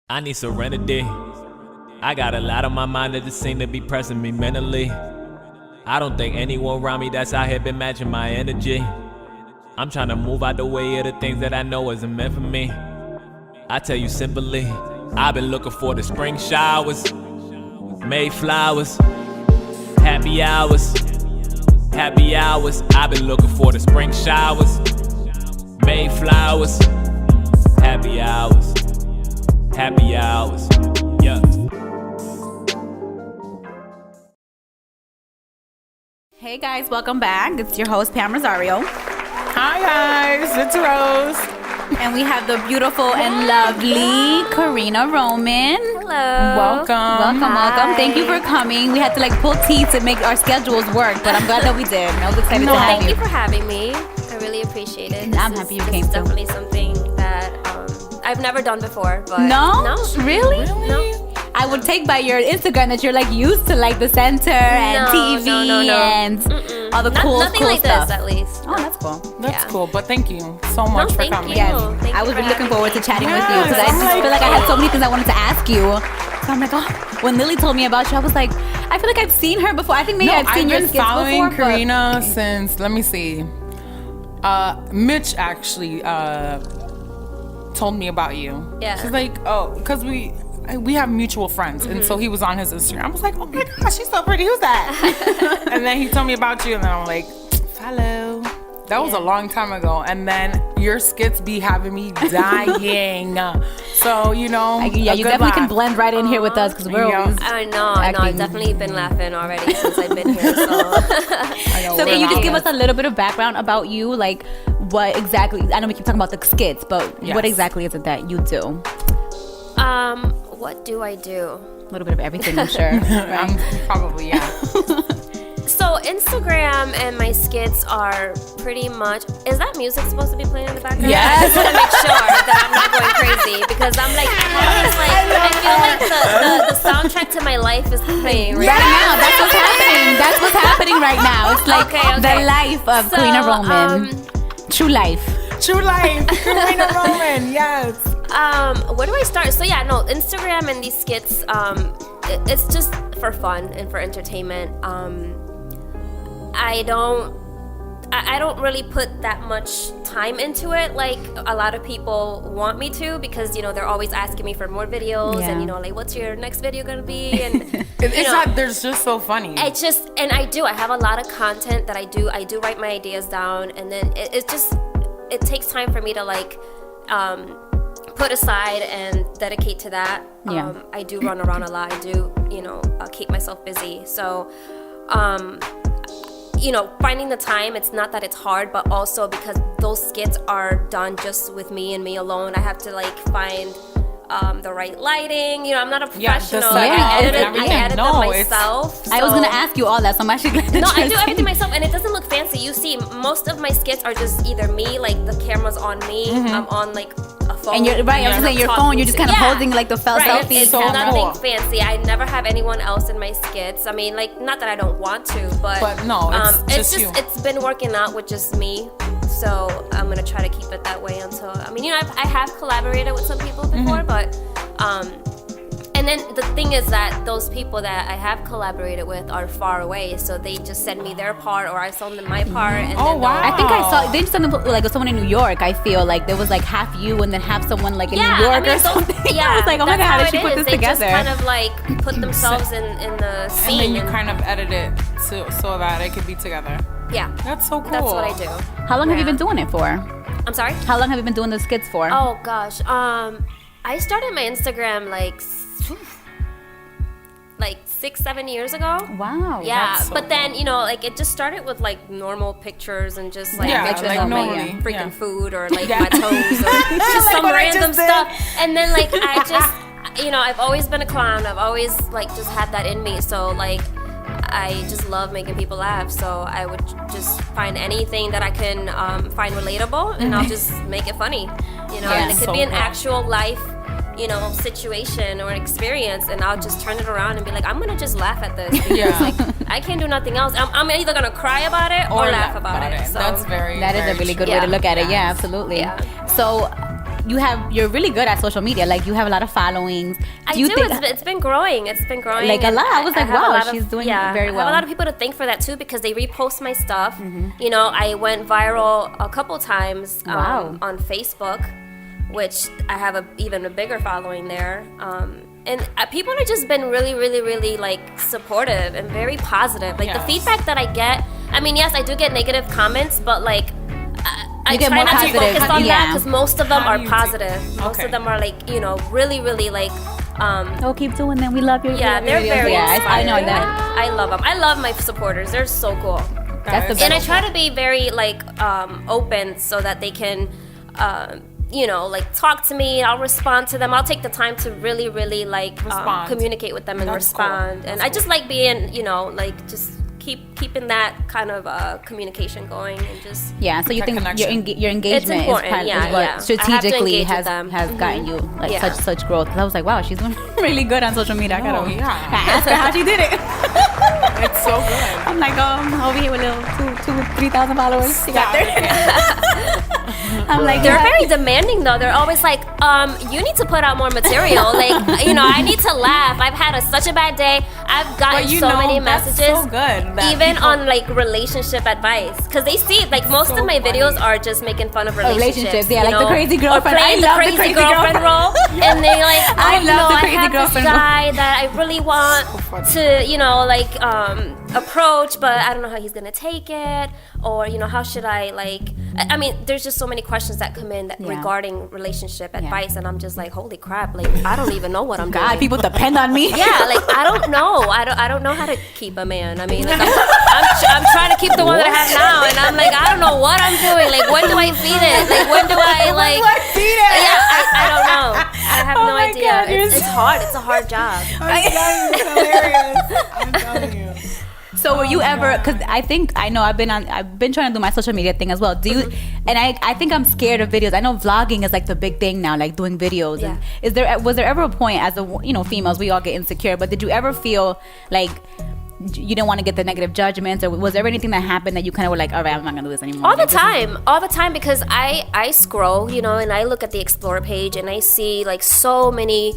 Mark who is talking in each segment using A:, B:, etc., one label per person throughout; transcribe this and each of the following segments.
A: I need serenity. I got a lot on my mind that just seem to be pressing me mentally. I don't think anyone around me that's out here been matching my energy. I'm trying to move out the way of the things that I know isn't meant for me. I tell you simply, I've been looking for the spring showers, May flowers, happy hours, happy hours. I've been looking for the spring showers, May flowers, happy hours, happy hours. Yeah.
B: Hey guys, welcome back. It's your host Pam Rosario.
C: Hi guys, it's Rose.
B: And we have the beautiful and lovely Karina Roman.
D: Hello.
C: Welcome.
B: Welcome. Thank you for coming. We had to pull teeth to make our schedules work, but I'm glad that we did. I was excited to have
D: Thank you for having me. I really appreciate it.
B: I'm happy you came
D: It's
B: too.
D: definitely something that I've never done before. But
B: No? Really?
D: No.
B: I would take by your Instagram that you're used to the center and TV and all the
D: Nothing
B: cool
D: like
B: stuff.
D: this, at least.
B: Oh, that's cool.
C: That's cool, but thank you so much for
D: thank
C: coming.
D: you.
B: Yes,
D: Thank
B: I
D: you
B: was
D: for
B: really looking
D: having
B: forward
D: me.
B: to chatting with you
C: Yes,
B: because I
C: I'm
B: just
C: like-
B: feel like I had so many things I wanted to ask you. So I'm like, oh, when Lily told me about you, I was like, I feel like I've seen her before. I think maybe I've seen your
C: been
B: skits
C: following
B: before.
C: Karina since, let me see. Mitch actually told me about you.
D: Yeah.
C: She's like, oh, because we have mutual friends, and so he was on his Instagram. I was like, oh my gosh, she's so pretty. Who's that? And then he told me about you, and then I'm like, follow. That was a long time ago, and then your skits be having me dying. So you
B: you definitely can blend right in here with us because we're
C: Yeah.
B: always.
D: I know. I've definitely been laughing already since I've been here. So,
B: So can you just give us a little bit of background about you, what exactly? I know we keep talking about the skits, but
C: Yes.
B: what exactly is it that you do?
D: what do I do?
B: A little bit of everything, I'm sure.
C: I'm probably
D: So Instagram and my skits are pretty much. Is that music supposed to be playing in the background?
C: Yes.
D: I just want to make sure that I'm not going crazy because I'm I feel like the soundtrack to my life is playing right
B: Right now, that's what's happening. That's what's happening right now. It's like
D: Okay.
B: the life of Karina Roman. True life.
C: True life, Karina Roman. Yes.
D: Where do I start? So yeah, no, Instagram and these skits, it's just for fun and for entertainment. I don't really put that much time into it like a lot of people want me to because they're always asking me for more videos and what's your next video gonna be and
C: It's not. They're just so funny.
D: I have a lot of content that I do write my ideas down and then it takes time for me to put aside and dedicate to that. I do run around a lot. I do keep myself busy, so finding the time, it's not that it's hard, but also because those skits are done just with me and me alone, I have to find the right lighting. I'm not a professional. I edit them myself.
B: I was gonna ask you all that, so I'm actually glad that
D: No, I
B: you're
D: do
B: saying
D: everything myself, and it doesn't look fancy. You see, most of my skits are just either me, the camera's on me, I'm on a phone.
B: And you're right. I was saying your phone. You're just kind of posing the selfie
D: It's
B: camera.
D: nothing fancy. I never have anyone else in my skits. I mean, not that I don't want to, but
C: no, it's just you.
D: It's been working out with just me. So I'm gonna try to keep it that way until. I mean, I have collaborated with some people before, but and then the thing is that those people that I have collaborated with are far away, so they just send me their part, or I send them my part. And then
C: wow!
B: I think I saw they just sent with someone in New York. I feel like there was half you and then half someone in New York or something.
D: Yeah,
B: I was like, oh my god, how did she put this
D: they
B: together?
D: Just kind of put themselves in the scene.
C: And then you kind of edit it so that it could be together.
D: Yeah,
C: That's so cool.
D: that's what I do.
B: How long have you been doing it for?
D: I'm sorry.
B: How long have you been doing the skits for?
D: Oh gosh, I started my Instagram 6-7 years ago.
B: Wow.
D: Yeah,
C: That's so
D: but then it just started with normal pictures and just
B: pictures of
C: normally,
D: freaking food or my toes or just some random stuff. And then I just I've always been a clown. I've always just had that in me. So I just love making people laugh. So I would just find anything that I can find relatable, and I'll just make it funny. And it could be an actual life situation or experience, and I'll just turn it around and be like, I'm gonna just laugh at this because I can't do nothing else. I'm either gonna cry about it or laugh about it. So
C: That's
B: that is a really good way to look at it. Yeah, absolutely.
D: Yeah.
B: So you're really good at social media. Like you have a lot of followings.
D: It's been growing. It's been growing.
B: Like a lot. I was like, wow, she's doing very well.
D: I have a lot of people to thank for that too because they repost my stuff. You know, I went viral a couple times on Facebook, which I have even a bigger following there. And people have just been really, really, really like supportive and very positive. Like the feedback that I get. I mean, yes, I do get negative comments, but like I try not to focus on that because most of them are positive. Most of them are like, you know, really, really like.
B: Keep doing that. We love your
D: Yeah, they're very inspiring.
B: I know that.
D: I love them. I love my supporters. They're so cool.
B: That's the best.
D: And I try to be very like open so that they can. You know, like talk to me. I'll respond to them. I'll take the time to really, really like communicate with them and respond. Cool. And I just like being, you know, like just keeping that kind of communication going and just
B: so you think your engagement is what strategically has gotten you like such growth. I was like, wow, she's doing really good on social media. I asked her how she did it.
C: It's so good.
B: I'm like, over here with little 3,000 followers. She got there. I'm like,
D: they're very demanding though. They're always like, you need to put out more material. Like, you know, I need to laugh. I've had such a bad day. I've gotten so many messages.
C: So good.
D: Even on like relationship advice, because they see like most of my videos are just making fun of relationships.
B: Yeah, like the crazy girlfriend.
D: Or playing the crazy girlfriend role, and they like, I have this guy that I really want to, you know, like approach, but I don't know how he's gonna take it, or you know, how should I like? I mean, there's just so many questions that come in regarding relationship advice, and I'm just like, holy crap! Like, I don't even know what I'm doing.
B: People depend on me.
D: Yeah, like I don't know. I don't know how to keep a man. I mean, like, I'm trying to keep the one that I have now, and I'm like, I don't know what I'm doing. Like, when do I feed it? Like, when do I like?
B: When do I feed it?
D: Yeah, I don't know. I have no idea.
B: God,
D: it's hard. It's a hard job.
C: It's hilarious. I'm telling you.
B: So were you ever? Because I've been trying to do my social media thing as well. Do you? And I think I'm scared of videos. I know vlogging is like the big thing now, like doing videos.
D: Yeah.
B: And was there ever a point as females, we all get insecure, but did you ever feel like you didn't want to get the negative judgments, or was there anything that happened that you kind of were like, all right, I'm not gonna do this anymore?
D: All the time, because I scroll, you know, and I look at the Explore page and I see like so many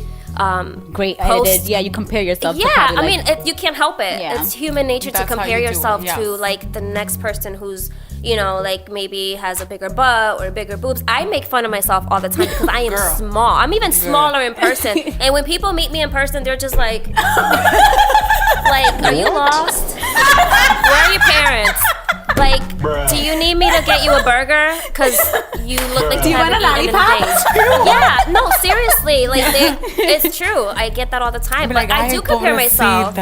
B: great
D: posts.
B: edited. Yeah, you compare yourself.
D: Yeah,
B: to
D: I mean, you can't help it.
B: Yeah.
D: It's human nature to compare yourself
C: yes.
D: to like the next person who's, you know, like maybe has a bigger butt or bigger boobs. I make fun of myself all the time because I am small. I'm even smaller in person. And when people meet me in person, they're just like, are you lost? Where are your parents? Like, do you need me to get you a burger? Because you look like you haven't eaten in days. Yeah, no, seriously. Like, it's true. I get that all the time. But I do compare myself.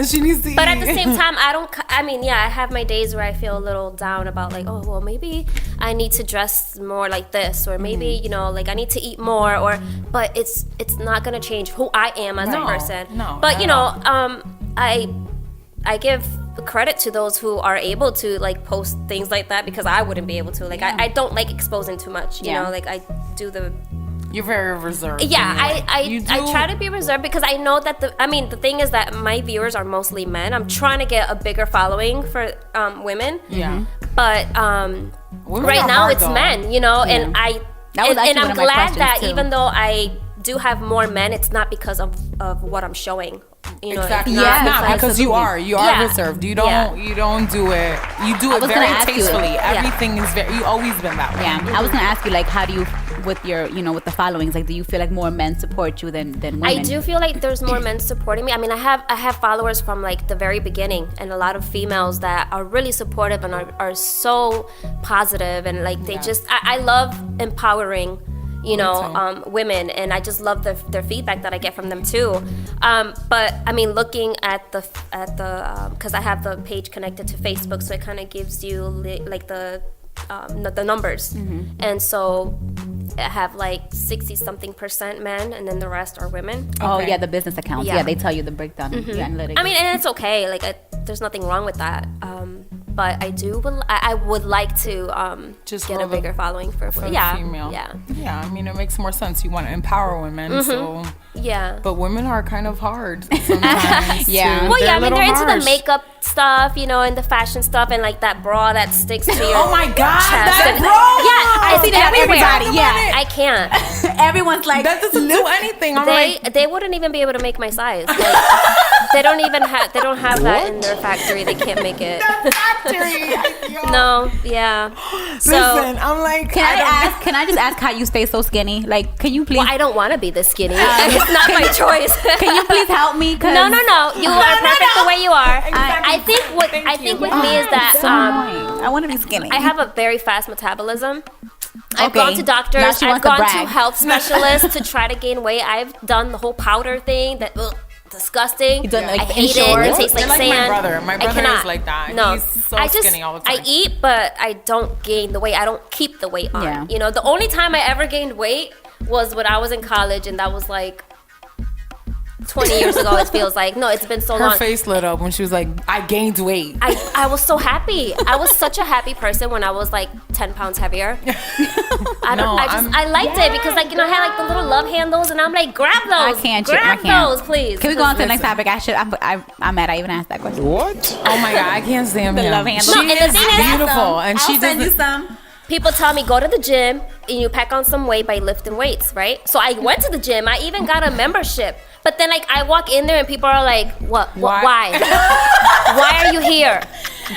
C: She needs to eat.
D: But at the same time, I have my days where I feel a little down about like, oh, well, maybe I need to dress more like this, or maybe, you know, like I need to eat more, but it's not going to change who I am as a person.
C: No,
D: but, you know, I give credit to those who are able to like post things like that, because I wouldn't be able to. Like, I don't like exposing too much, you know, like I do the...
C: You're very reserved.
D: Yeah, I try to be reserved because I know that the thing is that my viewers are mostly men. I'm trying to get a bigger following for women.
C: Yeah.
D: But right now it's men, you know, and I'm glad that even though I do have more men, it's not because of what I'm showing. You know,
C: exactly.
D: It's
C: not because you are reserved. You don't do it. You do it very tastefully. Everything is you've always been that way.
B: Yeah. I was gonna ask you, like, how do you, with your, you know, with the followings, like, do you feel like more men support you than women?
D: I do feel like there's more men supporting me. I mean, I have followers from like the very beginning, and a lot of females that are really supportive and are so positive, and like they just I love empowering, you know, women, and I just love their feedback that I get from them too. But I mean, looking at the because I have the page connected to Facebook, so it kind of gives you like the numbers, and so I have like 60-something% men, and then the rest are women.
B: Oh yeah, the business accounts. Yeah, they tell you the breakdown, the analytics.
D: I mean, and it's okay. Like, there's nothing wrong with that. but I would like to
C: just
D: get a bigger following for
C: female. Yeah, I mean, it makes more sense. You want to empower women, so but women are kind of hard sometimes.
D: Well, I mean, they're into the makeup stuff, and the fashion stuff, and like that bra that sticks to your
C: oh my god,
D: chest.
C: that bra!
B: I see that everybody.
D: I can't.
B: Everyone's like,
C: that doesn't do anything.
D: They wouldn't even be able to make my size. Like, they don't have that in their factory. They can't make it. No, So
C: listen, I'm like,
B: can I just ask how you stay so skinny? Like, can you please?
D: Well, I don't want to be this skinny. It's not my choice.
B: Can you please help me?
D: No. You are perfect the way you are. I think with me is that
B: I want to be skinny.
D: I have a very fast metabolism. I've gone to doctors. I've gone to health specialists to try to gain weight. I've done the whole powder thing. That disgusting. I hate it. It tastes like sand.
C: My brother is like that.
D: No,
C: he's so skinny all the time.
D: I eat, but I don't gain the weight. I don't keep the weight on. The only time I ever gained weight was when I was in college, and that was like 20 years ago. It feels like. No, it's been so long.
C: Her face lit up when she was like, I gained weight.
D: I was so happy. I was such a happy person when I was like 10 pounds heavier. I liked it because I had like the little love handles, and I'm like, grab those. I can't. Those, please.
B: Can we go on to the next topic? I'm mad I even asked that question.
C: What? Oh my god, I can't stand
B: the love handles.
C: She is beautiful, and she
B: send you some.
D: People tell me go to the gym and you pack on some weight by lifting weights, right? So I went to the gym. I even got a membership. But then like I walk in there and people are like, "What? Why? Why are you here?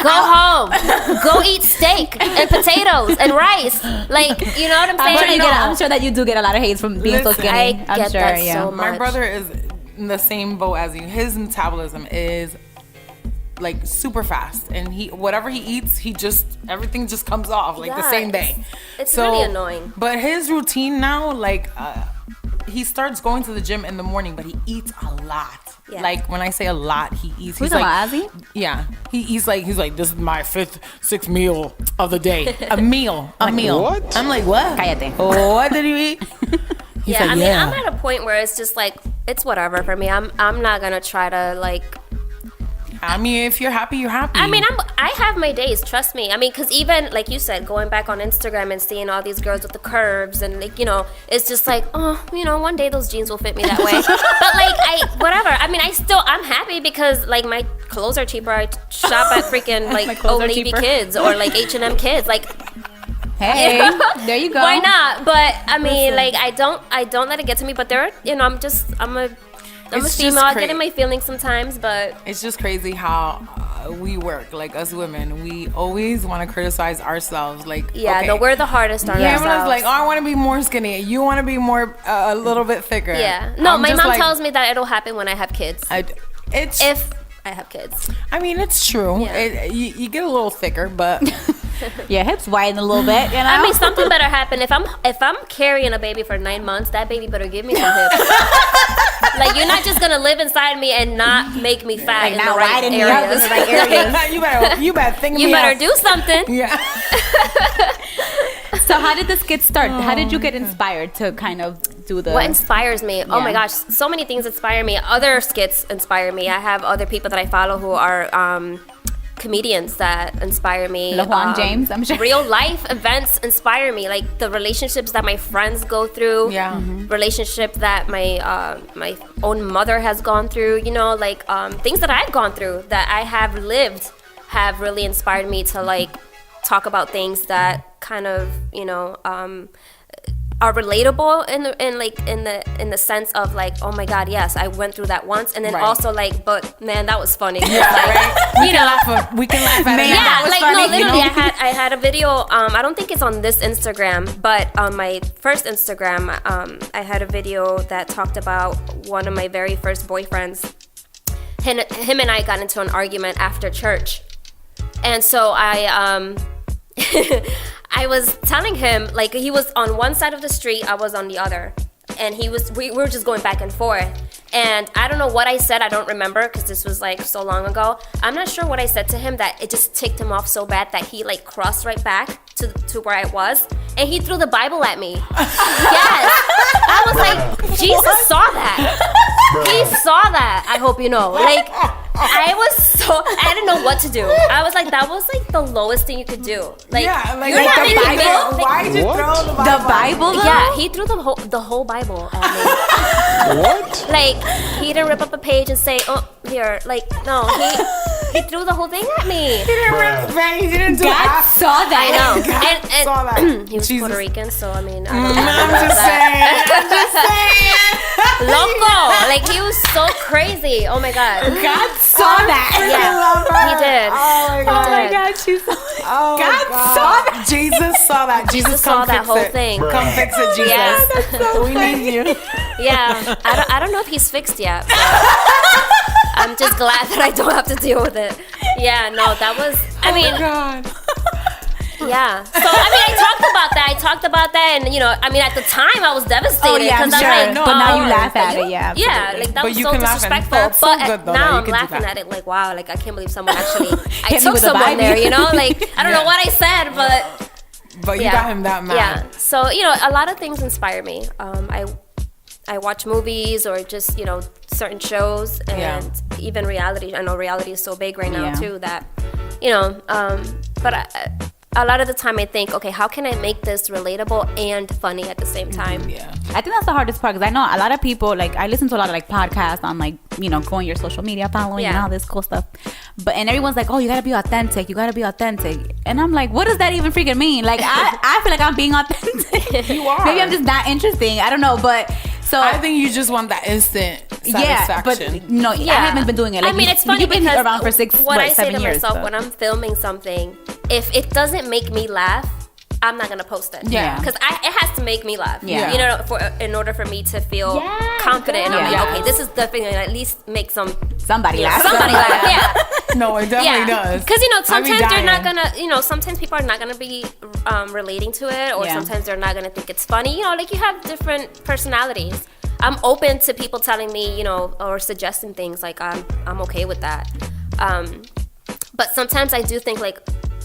D: Go home. Go eat steak and potatoes and rice." Like, you know what I'm saying?
B: I'm sure that you do get a lot of hate from being so skinny.
D: I get that so much.
C: My brother is in the same boat as you. His metabolism is like super fast, and whatever he eats, everything just comes off like the same day.
D: It's really annoying.
C: But his routine now, like he starts going to the gym in the morning, but he eats a lot. Yeah. Like when I say a lot, he eats.
B: He's like Ozzy?
C: Yeah, he's like this is my 6th meal of the day. A meal. What? I'm like, what?
B: Cállate.
C: What did you eat?
D: Like, I mean, I'm at a point where it's just like it's whatever for me. I'm not gonna try to like.
C: I mean, if you're happy, you're happy.
D: I mean, I have my days, trust me. I mean, because even, like you said, going back on Instagram and seeing all these girls with the curves and, like, it's just like, oh, one day those jeans will fit me that way. But, like, whatever. I mean, I'm happy because, like, my clothes are cheaper. I shop at freaking, like, Old Navy Kids or, like, H&M Kids. Like,
B: hey, there you go.
D: Why not? But, I mean, like, I don't let it get to me. But I'm a female. I get in my feelings sometimes, but
C: it's just crazy how we work. Like us women, we always want to criticize ourselves. Like
D: we're the hardest on ourselves.
C: Everyone's like, oh, I want to be more skinny. You want to be more a little bit thicker.
D: Yeah. No, my mom tells me that it'll happen when I have kids. If I have kids.
C: I mean, it's true. Yeah. You get a little thicker, but
B: your hips widen a little bit.
D: I mean, something better happen. If I'm carrying a baby for 9 months, that baby better give me some hips. Like, you're not just gonna live inside me and not make me fat in the right areas.
C: You better think.
D: You better do something.
C: Yeah.
B: So how did this get started? How did you get inspired to kind of do the...
D: What inspires me? Oh my gosh, so many things inspire me. Other skits inspire me. I have other people that I follow who are comedians that inspire me.
B: LeJuan James, I'm sure.
D: Real life events inspire me. Like the relationships that my friends go through.
C: Yeah.
D: Relationship that my own mother has gone through. Like things that I've gone through that I have lived have really inspired me to like talk about things that kind of are relatable in the sense of like, oh my god, yes, I went through that once, and then also like, but man, that was funny.
C: Yeah, right. We can laugh at it.
D: Yeah, like funny, no, literally, I had a video. I don't think it's on this Instagram, but on my first Instagram, I had a video that talked about one of my very first boyfriends. Him and I got into an argument after church, and so I was telling him, like, he was on one side of the street, I was on the other, and we were just going back and forth, and I don't know what I said, I don't remember, because this was like so long ago. I'm not sure what I said to him that it just ticked him off so bad that he like crossed right back to where I was, and he threw the Bible at me. Yes, I was like, Jesus saw that. He saw that, I hope you know. Like, I was So I didn't know what to do. I was like, that was like the lowest thing you could do. Like,
C: like
D: you're not
C: the
D: making
C: Bible.
D: me.
C: Why did you throw the Bible?
B: The Bible? Though?
D: Yeah, he threw the whole Bible at me.
E: What?
D: Like, he didn't rip up a page and say, "Oh, here." Like, no, he threw the whole thing at me.
C: He didn't do
B: God
C: half.
B: saw that.
D: I know.
C: God saw that.
D: He was
C: Jesus.
D: Puerto Rican, so I mean, I don't know.
C: I'm just saying.
D: Loco, like he was so crazy. Oh my god.
B: God saw that.
D: Yeah, he did.
C: Oh my God.
B: she's so
C: Oh
B: God
C: God.
B: saw that.
C: Jesus saw that. Jesus
D: Saw
C: come
D: that
C: fix
D: whole
C: it.
D: thing.
C: Come fix it, Jesus.
D: Yeah.
C: We need you.
D: Yeah, I don't know if he's fixed yet. But I'm just glad that I don't have to deal with it. Yeah, no, that was. I mean,
C: Oh God.
D: yeah. So I mean, I talked about that, and I mean, at the time I was devastated.
B: Oh yeah, I'm
D: 'cause
B: sure.
D: I'm like,
B: But now you
C: no,
B: laugh at it, yeah.
D: Yeah,
B: absolutely.
D: like that
C: But
D: was
C: you
D: so
C: can laugh, and
D: disrespectful.
C: that's so
D: But
C: good, though,
D: now
C: that you
D: I'm
C: can do
D: laughing
C: that.
D: at it like, wow, like I can't believe someone actually. I
B: Hit me
D: took
B: with a
D: someone
B: Bible.
D: there, like I don't know what I said, but
C: But you
D: yeah.
C: got him that mad.
D: Yeah. So a lot of things inspire me. I watch movies or just certain shows and even reality. I know reality is so big right now too that but a lot of the time I think, okay, how can I make this relatable and funny at the same time?
C: Yeah.
B: I think that's the hardest part because I know a lot of people, like, I listen to a lot of like podcasts on like, going your social media following and all this cool stuff. And everyone's like, oh, you gotta be authentic. You gotta be authentic. And I'm like, what does that even freaking mean? Like, I feel like I'm being authentic.
C: You are.
B: Maybe I'm just not interesting. I don't know. But so
C: I think you just want that instant satisfaction.
B: but no, I haven't been doing it. Like,
D: I mean, it's funny
B: you've been
D: because
B: around for
D: I say
B: 7
D: to
B: years.
D: myself
B: so.
D: when I'm filming something, if it doesn't make me laugh, I'm not gonna post it.
C: Yeah.
D: Because it has to make me laugh.
B: Yeah.
D: In order for me to feel confident. And I'm like, okay, this is the thing that at least make
B: somebody laugh.
D: somebody laugh. Yeah.
C: No, it definitely does.
D: Because sometimes
C: I be
D: they're not
C: dying.
D: gonna. Sometimes people are not gonna be relating to it, or sometimes they're not gonna think it's funny. Like you have different personalities. I'm open to people telling me, or suggesting things. Like I'm okay with that. But sometimes I do think like,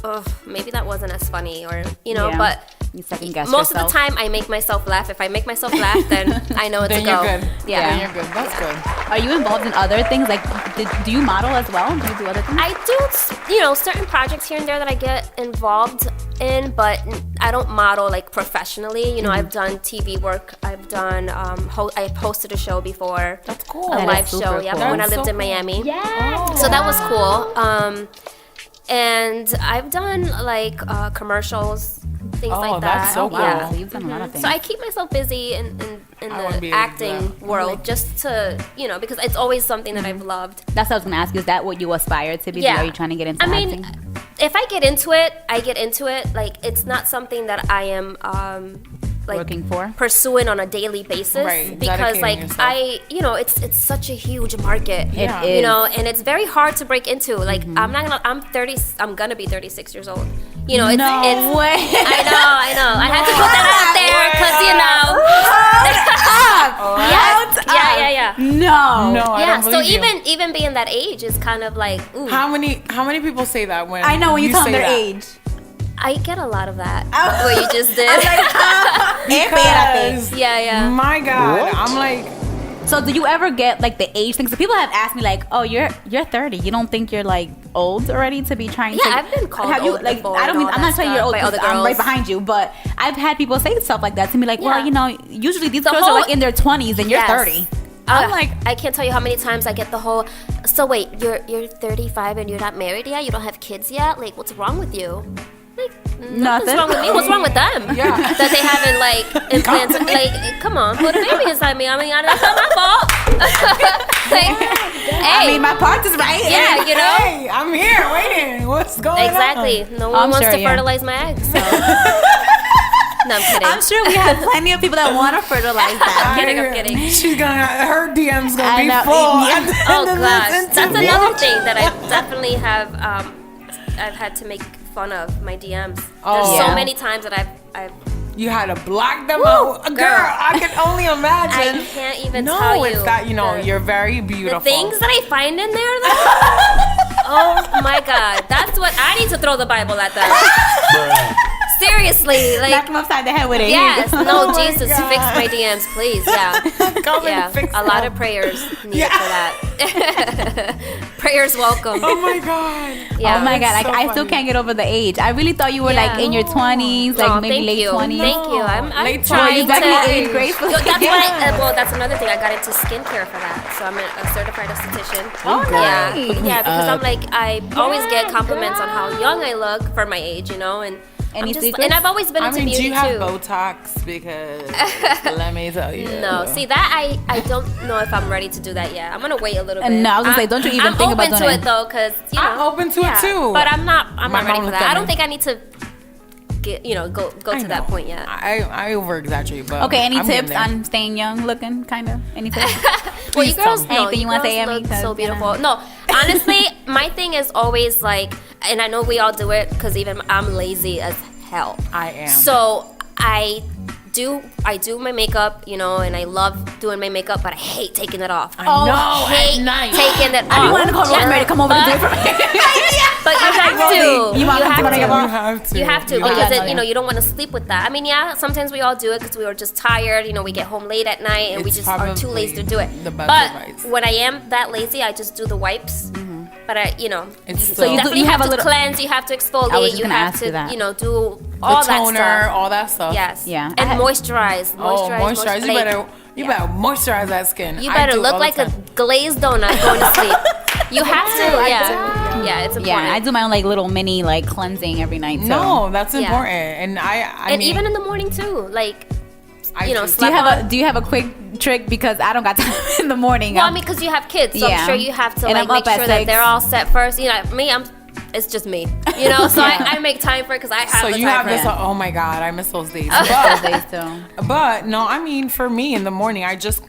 D: oh, maybe that wasn't as funny, or but.
B: You second guess
D: Most
B: yourself.
D: of the time, I make myself laugh. If I make myself laugh, then I know it's
C: Then
D: a go.
C: you're good.
D: Yeah.
C: Then you're good. That's good.
B: Are you involved in other things? Like, do you model as well? Do you do other things?
D: I do, certain projects here and there that I get involved in, but I don't model like professionally. I've done TV work. I've done. I hosted a show before.
C: That's cool.
D: A
B: That
D: live
B: is super
D: show. Yeah,
B: cool.
D: when I
C: That's
D: lived
C: so
D: in Miami.
B: Yeah.
D: So that was cool. And I've done like commercials, things like that.
C: That's so
B: Oh, wow.
C: cool.
B: You've done a lot of things.
D: So I keep myself busy in
C: wanna be
D: the
C: able to do
D: acting
C: that.
D: world, just to because it's always something that I've loved.
B: That's what I was going to ask you. Is that what you aspire to be?
D: Yeah.
B: Are you trying to get into
D: I mean,
B: acting?
D: if I get into it, I get into it. Like it's not something that I am like
B: Looking for?
D: pursuing on a daily basis,
C: Right,
D: because
C: dedicating
D: like
C: yourself.
D: it's such a huge market.
B: It
C: Yeah.
B: is.
D: And it's very hard to break into. Like I'm gonna be 36 years old. It's
B: No
D: it's
B: way.
D: I know. I had to put that out there because Yeah.
B: No.
C: No, I
D: Yeah,
C: don't
D: so
C: believe you.
D: even being that age is kind of like, ooh,
C: How many people say that when
B: I know when you tell them
C: say
B: their
C: that?
B: age.
D: I get a lot of that.
B: Oh.
D: What you just did.
C: Because,
D: Yeah.
C: my God,
E: What?
C: I'm like,
B: So do you ever get like the age thing? So people have asked me like, "Oh, you're 30. You don't think you're like old already to be trying to?"
D: Yeah, I've been called
B: have you,
D: old
B: like,
D: before
B: I don't
D: and
B: mean
D: all
B: I'm
D: that
B: not saying you're
D: stuff
B: old
D: by
B: 'cause
D: other
B: I'm
D: girls.
B: right behind you, but I've had people say stuff like that to me, like,
D: Yeah.
B: "Well, usually these
D: The
B: girls are
D: whole-
B: like in their 20s and you're
D: Yes.
B: 30."
D: I'm like, I can't tell you how many times I get the whole. So wait, you're 35 and you're not married yet? You don't have kids yet? Like, what's wrong with you? Like, nothing's
B: Nothing.
D: wrong with me. What's wrong with them?
C: Yeah.
D: That they haven't like implants. Like, come on, put a baby inside me. I mean, that's not my fault. Like, hey,
B: I mean, my part is right.
D: yeah,
C: hey, I'm here waiting. What's going on?
D: exactly. No one
B: I'm
D: wants
B: sure,
D: to
B: yeah.
D: fertilize my eggs. So. No, I'm kidding.
B: I'm sure we have plenty of people that want to fertilize that.
D: I'm kidding.
C: She's her DM's gonna
B: I
C: be
B: know.
C: full.
B: Yeah.
C: at the
D: Oh
C: end of
D: gosh,
C: this
D: that's
C: interview.
D: another thing that I definitely have. I've had to make fun of my DMs. There's
B: Yeah.
D: so many times that I've
C: You had to block them
D: Woo,
C: out, girl.
D: girl.
C: I can only imagine.
D: I can't even
C: no,
D: tell you.
C: it's that you're very
D: The
C: beautiful.
D: things that I find in there, though. Oh my God, that's what I need to throw the Bible at them. Seriously, like
B: Knock him upside the head with it.
D: yes,
B: Here you go.
D: no,
C: Oh my
D: Jesus,
C: God.
D: fix my DMs, please. Yeah,
C: Come
D: yeah,
C: and fix
D: a lot
C: them.
D: of prayers needed for that. Prayers welcome.
C: Oh my God.
D: Yeah.
B: Oh my God,
C: That's
B: like
C: so
B: I still
C: funny.
B: can't get over the age. I really thought you were like in your 20s, like
D: Oh,
B: maybe
D: thank
B: late
D: you.
B: 20s.
D: Thank you. I'm
C: Late
D: trying
C: 20s.
D: to.
B: Definitely age gracefully.
D: Yo, that's
B: Yeah.
D: why. Well, that's another thing. I got into skincare for that. So I'm a certified esthetician.
B: Oh,
D: Yeah,
B: nice.
D: yeah. Because I'm like, I always get compliments on how young I look for my age, you know, and
B: Any
D: I'm just,
B: secrets?
D: and I've always been
C: I
D: into
C: mean, do
D: beauty
C: you have
D: too.
C: Botox? Because let me tell you.
D: No, see that I don't know if I'm ready to do that yet. I'm gonna wait a little bit.
B: No, I was gonna say, don't you even
D: I'm
B: think about
D: open to
B: doing
D: it
B: it?
D: though, cause you know,
C: I'm open to it too.
D: But I'm not
C: My
D: ready
C: mom
D: for
C: looked
D: that.
C: at
D: I don't
C: me.
D: think I need to get go
C: I
D: to that
C: know.
D: point yet.
C: I over exaggerate, but
B: Okay, any
C: I'm getting
B: tips
C: there.
B: on staying young looking, kind of? Any tips?
D: Well, you
C: Please
D: girls,
C: tell me.
D: no,
B: Anything
D: you
B: you wanna
D: girls
B: say, Emmy?
D: look
B: 'Cause,
D: so
B: you
D: beautiful.
B: know.
D: No, honestly, my thing is always like, and I know we all do it because even I'm lazy as hell.
C: I am.
D: So I do my makeup, you know, and I love doing my makeup, but I hate taking it off.
C: I know,
D: hate
C: at night.
D: taking it off.
B: I wanted to call Rosemary to come over to do it for me.
D: But you have to.
B: You want to come
D: have
B: to
D: to.
B: my
C: You have to.
D: You have to
C: You
D: because
B: have
D: it,
B: to.
D: you know you don't want to sleep with that. I mean, yeah, sometimes we all do it because we were just tired. You know, we get home late at night and we
C: It's
D: just are too lazy to do it.
C: the best
D: But
C: advice.
D: when I am that lazy, I just do the wipes. But I, you know,
C: It's
D: you
C: still- So you
D: definitely
B: you
D: have
B: have a
D: to
B: little-
D: cleanse. You have to
B: I was
D: exfoliate.
B: just
D: You
B: gonna
D: have
B: ask you
D: to,
B: that.
D: you know, do all
C: the
D: that
C: toner,
D: stuff.
C: all that stuff.
D: Yes.
B: Yeah.
D: And
B: I had-
D: moisturize.
C: Oh, moisturize. You
D: like,
C: better. You better moisturize that skin.
D: You
C: I
D: better
C: do
D: look
C: all the
D: like a
C: time.
D: glazed donut going to sleep. You have to. Yeah. Yeah, it's important.
B: Yeah, I do my own like little mini like cleansing every night. So.
C: No, that's
D: Yeah.
C: important. And I
D: And
C: mean,
D: even in the morning too. Like,
C: I
D: you know,
C: just-
B: Do you
D: slap
B: have
D: on.
B: a Do you have a quick trick because I don't got time in the morning?
D: Well, I mean, because you have kids, so
B: Yeah.
D: I'm sure you have to
B: And
D: like
B: I'm
D: make
B: up at
D: sure that
B: 6.
D: they're all set first. You know, me, it's just me. You know, so
B: Yeah.
D: I make time for it because I have
C: so
D: the
C: you
D: time
C: have
D: for
C: this.
D: it.
C: Oh my God, I miss those days.
B: Those
C: But,
B: days too.
C: but no, I mean, for me in the morning, I just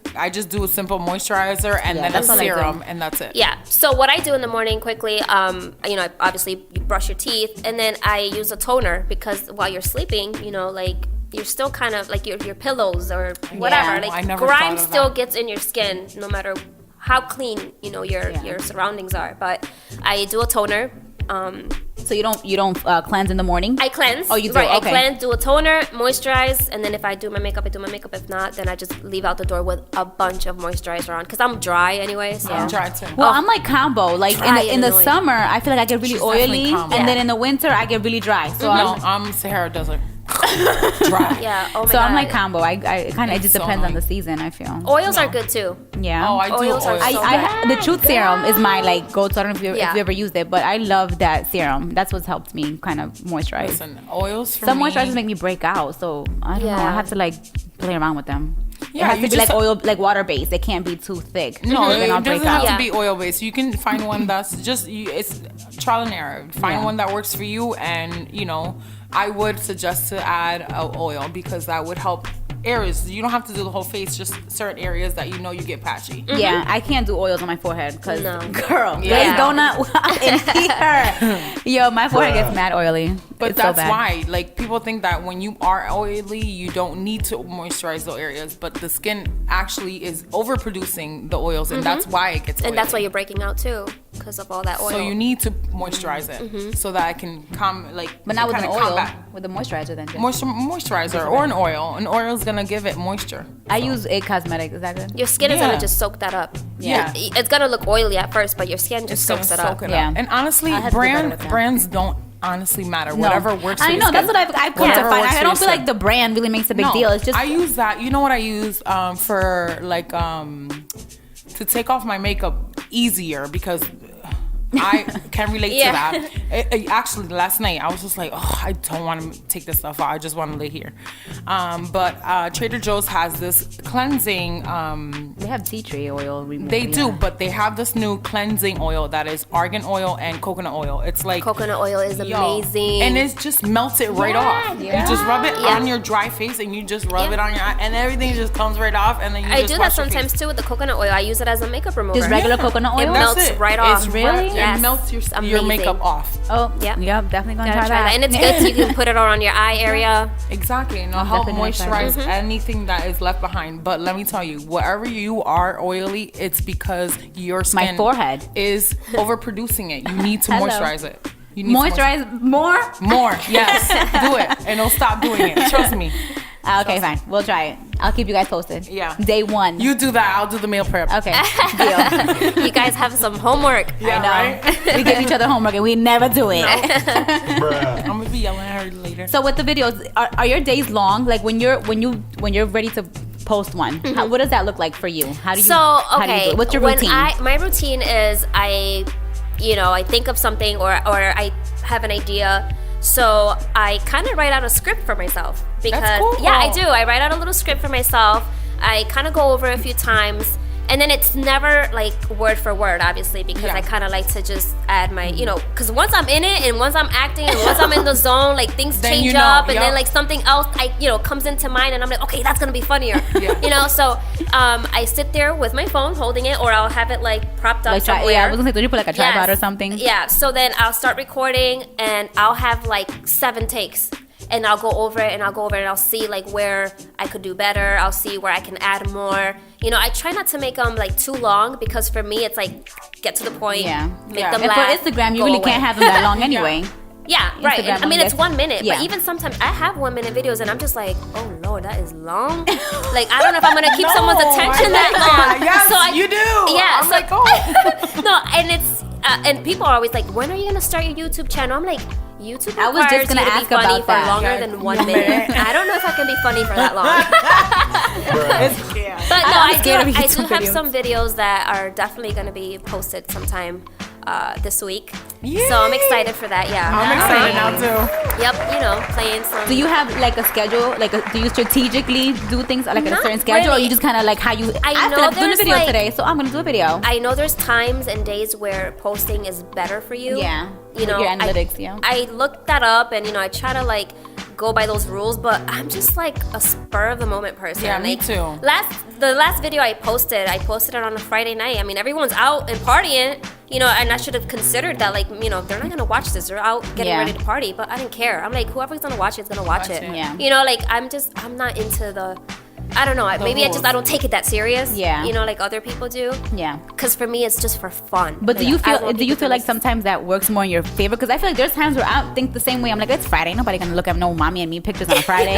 C: do a simple moisturizer and
B: Yeah,
C: then a
B: that's what I do.
C: serum, and that's it.
D: Yeah. So what I do in the morning quickly, you know, obviously you brush your teeth, and then I use a toner because while you're sleeping, you know, like you're still kind of like your pillows or whatever,
B: Yeah.
C: I
D: like
C: never
D: grime
C: thought of
D: still
C: that.
D: gets in your skin no matter how clean you know your surroundings are. But I do a toner.
B: So you don't cleanse in the morning?
D: I cleanse.
B: Oh, you do?
D: Right,
B: Okay.
D: I cleanse, do a toner, moisturize, and then if I do my makeup, I do my makeup. If not, then I just leave out the door with a bunch of moisturizer on because I'm dry anyway. So
C: I'm trying to.
B: Well, I'm like combo. Like
D: Dry
B: in
D: and
B: the
D: annoying.
B: summer, I feel like I get really
C: She's definitely
B: oily,
C: combo.
B: and
D: Yeah.
B: then in the winter, I get really dry. So
C: No,
B: I'm
C: Sahara does it. Dry.
D: yeah. Oh my
B: so
D: god.
B: I'm like combo. I kind of it just
C: so
B: depends on
C: annoying.
B: the season. I feel.
D: Oils are good too.
B: Yeah.
C: Oh, I do
D: Oils are
C: oils.
D: so
B: The Truth Serum is my like go-to. I don't know if
D: Yeah.
B: you ever used it, but I love that serum. That's what's helped me kind of moisturize.
C: Listen, oils for
B: Some
C: me.
B: moisturizers make me break out, so I don't know. I
D: Yeah.
B: have to like play around with them.
C: Yeah,
B: it has
C: you
B: to be like
C: just-
B: oil, like water based. It can't be too thick.
C: No,
B: then I'll
C: it
B: break
C: doesn't have
B: out.
D: Yeah.
C: to be oil based. You can find one that's just it's trial and error. Find
B: Yeah.
C: one that works for you, and you know, I would suggest to add oil because that would help areas. You don't have to do the whole face, just certain areas that you know you get patchy.
B: Yeah, I can't do oils on my forehead because,
D: No.
B: girl,
C: Yeah.
B: glazed donut in here. Yo, my forehead gets mad oily.
C: But
B: It's so
C: that's
B: bad.
C: why, like, people think that when you are oily, you don't need to moisturize those areas. But the skin actually is overproducing the oils, and that's why it gets oily.
D: And that's why you're breaking out too, because of all that oil.
C: So you need to moisturize it so that it can
B: But not with an
C: kinda
B: oil,
C: combat.
B: with a moisturizer then. Jen.
C: Moisturizer or an oil. An oil is gonna give it moisture.
B: I use It Cosmetics. Is that good?
D: your skin is
C: Yeah.
D: gonna just soak that up.
C: Yeah.
D: It's gonna look oily at first, but your skin just
C: It's gonna
D: soaks it up.
C: soak it
B: Yeah.
C: up. And honestly,
B: I have to do better with that.
C: brands don't honestly matter.
B: No.
C: Whatever works for
B: I
C: your
B: know,
C: skin.
B: that's what I've come to
C: Whatever
B: find.
C: works
B: I
C: for
B: don't
C: your
B: feel like
C: skin.
B: the brand really makes a big
C: No,
B: deal. It's just
C: I use that. You know what I use for like to take off my makeup easier because I can relate
D: Yeah.
C: to that. Actually, last night I was just like, oh, I don't want to take this stuff out. I just want to lay here. But Trader Joe's has this cleansing.
B: they have tea tree oil removal.
C: They do,
B: yeah.
C: but they have this new cleansing oil that is argan oil and coconut oil. It's like
D: Coconut oil is
C: yo,
D: amazing.
C: and it just melts it right off.
B: yeah.
C: You just rub it
D: Yeah.
C: on your dry face, and you just rub
D: Yeah.
C: it on your eye, and everything just comes right off. And then you
D: I
C: just
D: do that
C: wash your face.
D: sometimes too with the coconut oil. I use it as a makeup remover.
B: Just regular coconut
D: It
B: oil.
C: That's
D: melts
C: it.
D: right
C: It's
D: off.
B: Really?
D: Yes.
C: It melts your
D: Amazing.
C: makeup off.
B: Oh,
D: Yeah.
B: Yep, definitely gonna
D: Gotta
B: try that.
D: And it's good. So you can put it on your eye area.
C: Exactly, and it'll help
B: definitely gonna try
C: moisturize
D: Mm-hmm.
C: anything that is left behind. But let me tell you, wherever you are oily, it's because your
B: My
C: skin
B: forehead.
C: is overproducing it. You need to
B: Hello.
C: moisturize it. You need
B: Moisturize more?
C: more. Yes, do it, and don't stop doing it. Trust me.
B: Okay, fine. We'll try it. I'll keep you guys posted.
C: Yeah.
B: Day 1.
C: You do that. I'll do the meal prep.
B: Okay. Deal.
D: You guys have some homework.
C: Yeah,
B: I know.
C: right?
B: We give each other homework and we never do it.
C: I'm gonna be yelling at her later.
B: So with the videos, are your days long? Like when you're ready to post one, what does that look like for you? How do you?
D: So
B: how do you
D: okay,
B: do it? What's your routine?
D: My routine is I think of something or I have an idea. So I kind of write out a script for myself because
C: That's cool.
D: yeah, I do. I write out a little script for myself. I kind of go over it a few times. And then it's never like word for word, obviously, because
C: Yeah.
D: I kind of like to just add my, because once I'm in it and once I'm acting and once I'm in the zone, like things
C: Then
D: change
C: you know,
D: up and then
C: yup.
D: like something else, comes into mind and I'm like, okay, that's gonna be funnier, So I sit there with my phone holding it, or I'll have it like propped up somewhere.
B: Yeah, I was gonna say, do you put like a tripod
D: Yes.
B: or something?
D: Yeah. So then I'll start recording and I'll have like 7 takes. And I'll go over it and I'll see like where I could do better. I'll see where I can add more. I try not to make them like too long because for me it's like get to the point.
B: Yeah.
D: Make
C: Yeah.
D: them
B: And
D: laugh.
B: for Instagram, you
D: go
B: really
D: away.
B: can't have them that long anyway.
D: Yeah, right.
B: Instagram
D: And, I mean,
B: only
D: it's
B: gets-
D: 1 minute,
B: yeah.
D: but even sometimes I have 1 minute videos and I'm just like, oh Lord, that is long. Like I don't know if I'm gonna keep someone's attention that long.
C: Yes, you do.
D: Yeah.
C: I'm
D: so,
C: like, oh.
D: no, and it's and people are always like, when are you gonna start your YouTube channel? I'm like, YouTube
B: I was just
D: requires
B: gonna
D: you to
B: ask
D: be funny
B: about
D: for
B: that.
D: longer
C: Yeah,
D: than 1
C: 1
D: minute.
C: minute.
D: I don't know if I can be funny for that long.
C: Yeah.
D: But no,
B: I'm
D: I
B: scared of
D: do
B: YouTube
D: have
B: videos.
D: some videos that are definitely going to be posted sometime this week.
C: Yay.
D: So I'm excited for that. Yeah,
C: I'm excited now too.
D: Yep, playing some.
B: Do you have like a schedule? Do you strategically do things like at a
D: Not
B: certain schedule, or
D: really.
B: you just kind of like how you?
D: I
B: feel
D: know
B: like doing a
D: there's,
B: video
D: like-
B: today, so I'm gonna do a video.
D: I know there's times and days where posting is better for you.
B: Yeah.
D: You know,
B: Your analytics, yeah.
D: I looked that up and I try to like go by those rules, but I'm just like a spur of the moment person.
C: Yeah, me
D: Like,
C: too.
D: The last video I posted it on a Friday night. I mean, everyone's out and partying, and I should have considered that, like, they're not gonna watch this. They're out getting
B: Yeah.
D: ready to party, but I didn't care. I'm like, whoever's gonna watch it's gonna watch it.
B: Yeah.
D: Like I'm not into the. I don't know. Maybe
C: rules.
D: I don't take it that serious.
B: Yeah.
D: Like other people do.
B: Yeah.
D: Because for me, it's just for fun.
B: But do
D: Like,
B: you
D: I
B: feel
D: want
B: do you
D: people
B: feel
D: to
B: like
D: listen.
B: sometimes that works more in your favor? Because I feel like there's times where I think the same way. I'm like, it's Friday, nobody gonna look at no mommy and me pictures on a Friday,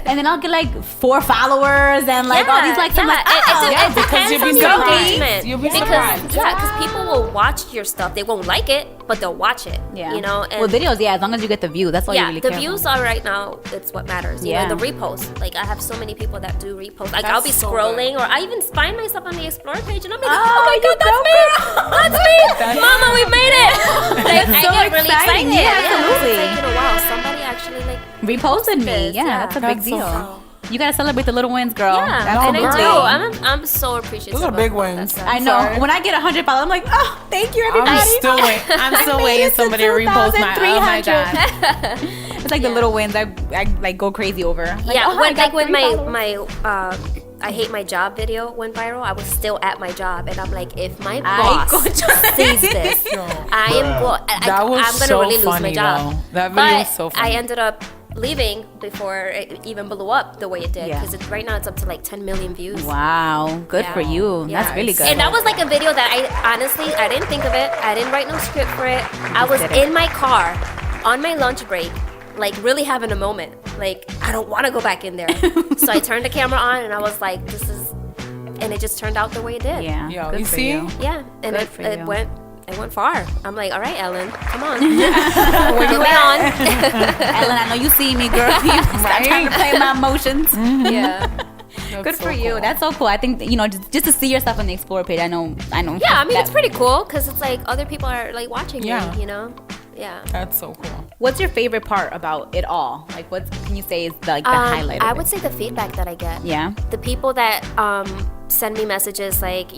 B: and then I'll get like 4 followers and like all these likes. I'm like, oh,
D: it depends
C: you'll
D: on
C: be
D: the
C: surprised.
D: engagement.
C: You'll be
D: because
C: surprised.
D: because people will watch your stuff. They won't like it, but they'll watch it.
B: yeah.
D: And
B: well, videos, yeah, as long as you get the view, that's all you
D: yeah,
B: really
D: the
B: care
D: views
B: about.
D: are right now. It's what matters. You
B: Yeah.
D: know, the reposts. Like I have so many people that do reposts. Like
C: That's
D: I'll be
C: so
D: scrolling, or I even find myself on the Explore page, and I'm like,
B: Oh,
D: oh my
B: you
D: god, that's
B: go,
D: me! That's me!
C: That's-
D: Mama, we made it! Like, I
B: so
D: get really
B: exciting.
D: excited.
B: Yeah, absolutely.
D: It's like, wow, somebody actually like.
B: Reposted me,
D: this,
B: yeah,
D: yeah.
B: that's a big
C: That's so
B: deal.
C: cool.
B: You gotta celebrate the little wins, girl.
D: Yeah,
C: No,
D: and I
C: girl.
D: do. I'm so appreciative.
C: Those are big
D: of that
C: wins.
D: stuff.
B: I know.
C: sorry.
B: When I get 100 followers, I'm like, oh, thank you, everybody.
C: I'm still
B: made
C: waiting
B: it to
C: somebody to repost my. Oh my
B: 2,300.
C: god.
B: It's like the little wins I like go crazy over. Like,
D: Yeah,
B: oh, I got
D: when
B: 3 followers.
D: my I hate my job video went viral, I was still at my job, and I'm like, if my
B: I
D: boss
B: go to-
D: sees this, I am going.
C: That was
D: I'm gonna
C: so
D: really lose my
C: funny,
D: job.
C: though. That video
D: but
C: was so funny.
D: I ended up leaving before it even blew up the way it did,
B: Yeah.
D: because right now it's up to like 10 million views.
B: Wow, good
D: Yeah.
B: for you.
D: Yeah.
B: That's really good.
D: And that was like a video that I didn't think of it. I didn't write no script for it. I was
B: did it.
D: in my car on my lunch break, like really having a moment. Like, I don't want to go back in there. So I turned the camera on and I was like, this is, and it just turned out the way it did.
B: yeah,
C: Yo,
B: good
C: you
B: for
C: see?
B: you.
D: Yeah. And
B: Good for
D: it
B: you.
D: went far. I'm like, all right, Ellen, come on. Put me on.
B: Ellen, I know you see me, girl. You stop trying to play my emotions.
D: Yeah.
B: Good for you. That's so cool. I think just to see yourself on the Explore page. I know.
D: Yeah, I mean,
B: that-
D: it's pretty cool because it's like other people are like watching
C: Yeah.
D: me, you know? Yeah.
C: That's so cool.
B: What's your favorite part about it all? Like, what can you say is the highlight?
D: I
B: of
D: would
B: it?
D: say the feedback that I get.
B: Yeah.
D: The people that send me messages like,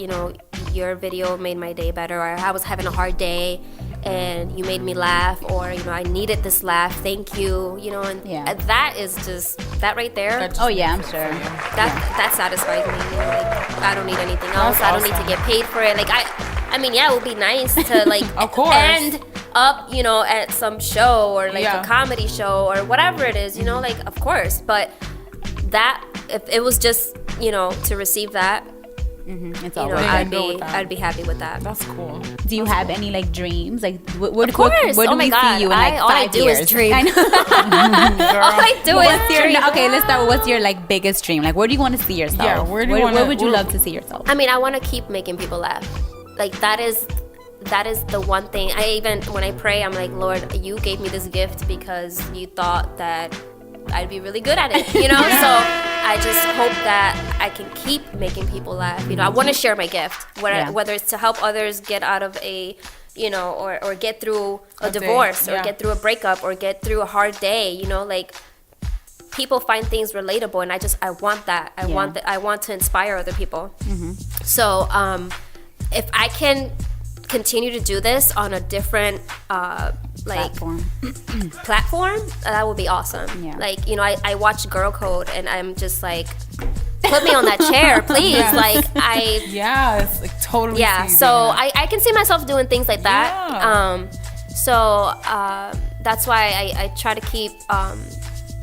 D: your video made my day better, or I was having a hard day and you made me laugh, or, I needed this laugh, thank you, and
B: Yeah.
D: that is just, that right there,
C: That just
B: Oh yeah, I'm
C: makes it
B: sure.
C: for you.
D: that satisfies me. Like, I don't need anything else.
C: That's
D: I don't need
C: awesome.
D: to get paid for it. Like, I mean, yeah, it would be nice to like
C: Of course.
D: end up, at some show or like
C: Yeah.
D: a comedy show or whatever it is, like, of course. But that, if it was just, to receive that,
B: It's
D: you
B: all
D: know,
B: worth
C: I
B: it.
C: go with that.
D: I'd be happy with that.
C: That's cool.
B: Do you have any like dreams? Like, where
D: Of course.
B: where do
D: Oh my
B: we
D: God.
B: see you in like
D: all I
B: 5
D: do
B: years?
D: is dream.
B: I know.
D: All I do
B: What's
D: is
B: your
D: dream.
B: okay? Let's start with what's your like biggest dream? Like, where do you want to see yourself?
C: Yeah, where do you wanna-
B: where would you
C: where-
B: love to see yourself?
D: I mean, I want to keep making people laugh. Like that is the one thing. I even when I pray, I'm like, Lord, you gave me this gift because you thought that I'd be really good at it, you know? So I just hope that I can keep making people laugh. You know, I want to share my gift, whether it's to help others get out of a, you know, or get through a divorce, or get through a breakup, or get through a hard day, you know, like people find things relatable, and I want that. I want to inspire other people. So if I can continue to do this on a different platform, that would be awesome.
B: Yeah.
D: Like, you know, I watch Girl Code and I'm just like, put me on that chair, please. Like
C: Yes, like totally.
D: yeah,
C: see you
D: so
C: doing that.
D: I can see myself doing things like that.
C: Yeah.
D: So that's why I try to keep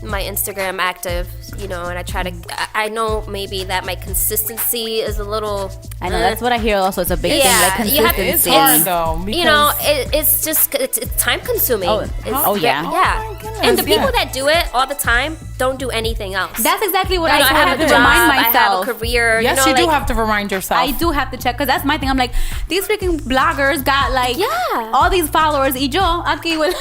D: my Instagram active, you know, and I try to, I know maybe that my consistency is a little,
B: I know that's what I hear. Also, it's a big thing, like
D: you have-
B: consistency.
C: It's hard though.
D: you know,
C: because-
D: it's just, it's time consuming.
B: Oh,
D: It's
B: oh, yeah.
D: Yeah.
C: Oh my goodness,
D: And the people
C: yeah.
D: that do it all the time don't do anything else.
B: That's exactly what
D: You know,
B: I
D: I
B: have
D: have
B: to
D: a job,
B: remind
D: I have
B: myself.
D: a career.
C: Yes,
D: you
C: you
D: know,
C: do
D: like,
C: have to remind yourself.
B: I do have to check because that's my thing. I'm like, these freaking bloggers got like
D: Yeah.
B: all these followers. Y yo aquí will.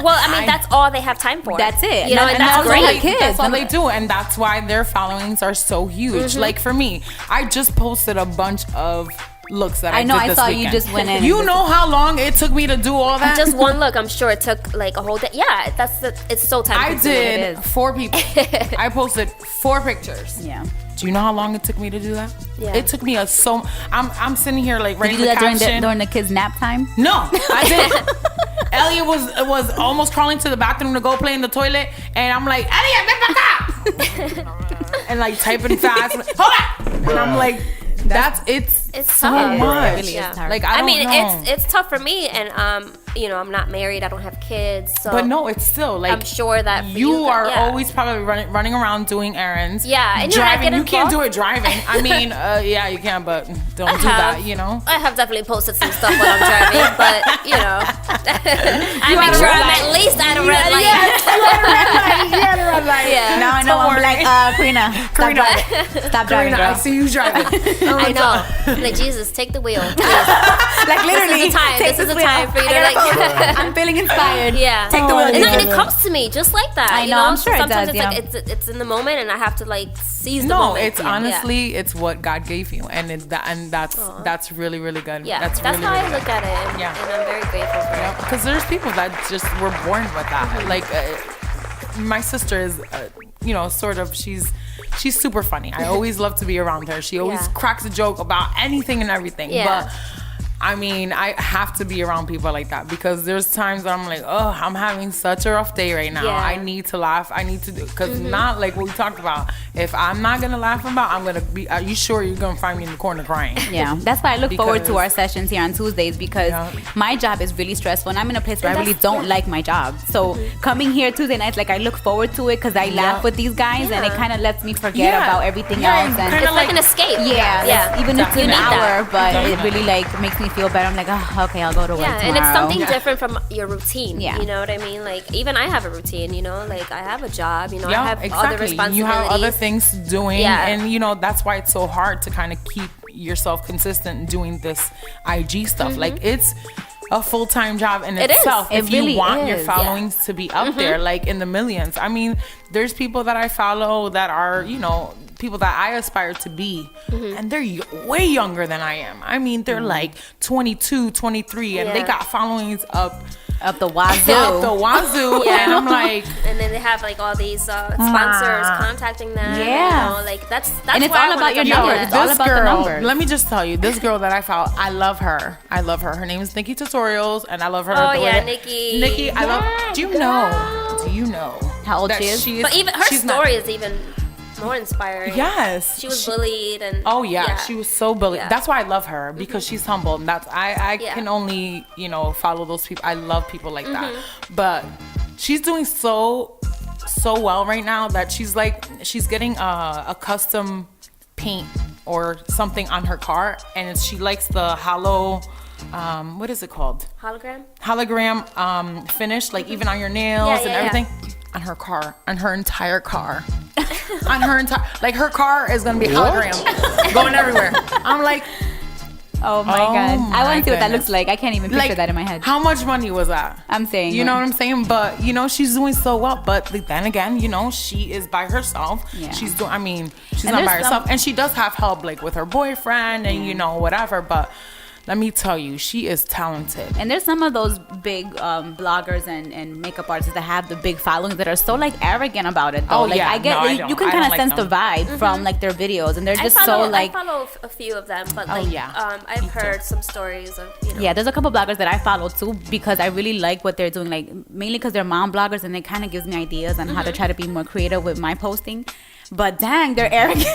D: well, I mean, that's all they have time for.
B: That's it.
D: You know,
B: And
D: and that's
B: that's all
D: great.
B: they kids.
C: That's all
B: I'm
C: they
B: like-
C: do, and that's why their followings are so huge.
D: Mm-hmm.
C: Like for me, I just posted a bunch of looks that I
B: know,
C: did
B: I
C: this
B: saw you
C: weekend.
B: just went in and
C: You
B: just-
C: know how long it took me to do all that?
D: Just one look, I'm sure it took like a whole day. Yeah, it's so time
C: I
D: consuming.
C: did
B: It is.
C: 4 people. I posted 4 pictures.
B: Yeah.
C: Do you know how long it took me to do that?
D: Yeah.
C: It took me I'm sitting here like
B: Did
C: writing
B: you do
C: the
B: that during
C: caption.
B: during the kids' nap time?
C: No, I didn't. Elliot was almost crawling to the bathroom to go play in the toilet, and I'm like, Elliot, ven pa acá! And like typing fast, hold on! And I'm like, it's so
D: tough.
C: much.
B: It really is hard.
C: Like I don't
D: mean,
C: know.
D: it's tough for me, and you know, I'm not married, I don't have kids, so
C: But no, it's still like
D: I'm sure that for
C: you
D: you,
C: are
D: yeah.
C: always probably running around doing errands.
D: Yeah, and you know, I
C: driving.
D: get
C: You can't do
D: involved.
C: it driving. I mean, yeah, you can, but don't do that. You know.
D: I have definitely posted some stuff while I'm driving, but you know, I make sure I'm at least at a red light. Yeah.
B: Now I know
C: Don't
B: I'm
C: worry.
B: like, Karina, stop
C: Karina.
B: driving. Stop driving,
C: Karina,
B: girl.
C: I see you driving.
D: I know. Like, Jesus, take the wheel. Please.
B: Like literally,
D: This is the time.
B: take
D: This is the
B: wheel.
D: time for you
B: I
D: to,
B: gotta
D: like-
B: go. I'm feeling inspired.
D: Yeah.
B: Take the wheel.
D: And it comes to me just like that.
B: I
D: you
B: know, I'm sure it
D: Sometimes
B: does,
D: it's like it's in the moment, and I have to like seize the
C: No,
D: moment.
C: it's honestly it's what God gave you, and that's really really good.
D: Yeah,
C: that's
D: that's
C: really,
D: how
C: really
D: I look
C: good.
D: at it, and,
C: Yeah.
D: and I'm very grateful for it.
C: Because there's people that just were born with that. Like my sister is, sort of. She's super funny. I always love to be around her. She always
D: Yeah.
C: cracks a joke about anything and everything.
D: Yeah.
C: But I mean, I have to be around people like that because there's times that I'm like, oh, I'm having such a rough day right now.
D: Yeah.
C: I need to laugh. I need to do because not like what we talked about. If I'm not gonna laugh about, I'm gonna be. Are you sure you're gonna find me in the corner crying?
B: Yeah, that's why I look forward to
C: Because-
B: our sessions here on Tuesdays because
C: Yeah.
B: my job is really stressful and I'm in a place where I really don't like my job. So coming here Tuesday nights, like I look forward to it because I laugh with these guys and it
D: Yeah.
B: kind of lets me forget about everything else. And
C: kinda
D: It's like an escape.
B: yeah,
D: yeah.
B: even if it's
D: You
B: an
D: need that.
B: hour, but it really like makes me feel better. I'm like, oh, okay, I'll go to work
D: Yeah,
B: tomorrow.
D: and it's something different from your routine.
B: Yeah.
D: You know what I mean? Like, even I have a routine, you know? Like, I have a job, you know? I
C: Yeah,
D: have other
C: exactly.
D: responsibilities.
C: You have other things doing,
D: Yeah.
C: and that's why it's so hard to kind of keep yourself consistent doing this IG stuff. Like it's a full-time job in
D: It is.
C: itself.
B: It
C: If
B: really
C: you want your
B: is,
C: followings to be up there, like in the millions. I mean, there's people that I follow that are, people that I aspire to be, and they're way younger than I am. I mean, they're like 22, 23, and they
D: Yeah.
C: got followings up
B: the wazoo.
C: up the wazoo,
D: Yeah.
C: and I'm like,
D: And then they have like all these sponsors contacting them.
B: Yeah.
D: You know, like that's
B: And it's
D: why I
B: all about
D: wanna
B: your
D: do
B: numbers.
D: that.
B: It's all about the numbers.
C: Let me just tell you, this girl that I found, I love her. I love her. Her name is Nikki Tutorials, and I love her.
D: Oh,
C: the way
D: yeah,
C: that-
D: Nikki.
C: Nikki, I love. Do you know?
B: How old
C: that
B: she is?
D: But even her
C: she's not-
D: story is even more inspiring.
C: Yes,
D: She was bullied and
C: Oh yeah, she was so bullied.
D: Yeah.
C: That's why I love her because she's humble. And that's I
D: Yeah.
C: can only follow those people. I love people like that.
D: Mm-hmm.
C: But she's doing so well right now that she's getting a custom paint or something on her car, and she likes the hollow. What is it called? Hologram finish, like even on your nails and everything. On her car, on her entire car, on her entire, like her car is gonna be hologram going everywhere. I'm like,
B: oh my god, I want to see what that looks like. I can't even picture that in my head.
C: How much money was that?
B: I'm saying,
C: you know what I'm saying? But you know, she's doing so well. But then again, you know, she is by herself.
B: Yeah.
C: She's doing. I mean, she's not by herself, and she does have help, like with her boyfriend and you know whatever. But let me tell you, she is talented.
B: And there's some of those big bloggers and makeup artists that have the big followings that are so like arrogant about it though.
C: Oh,
B: like
C: yeah.
B: I get
C: No,
B: you can kind of sense the vibe from like their videos, and they're just I
D: follow a few of them, but like I've heard some stories of, you know.
B: Yeah, there's a couple bloggers that I follow too because I really like what they're doing, like mainly because they're mom bloggers, and it kind of gives me ideas on how to try to be more creative with my posting. But dang, they're arrogant.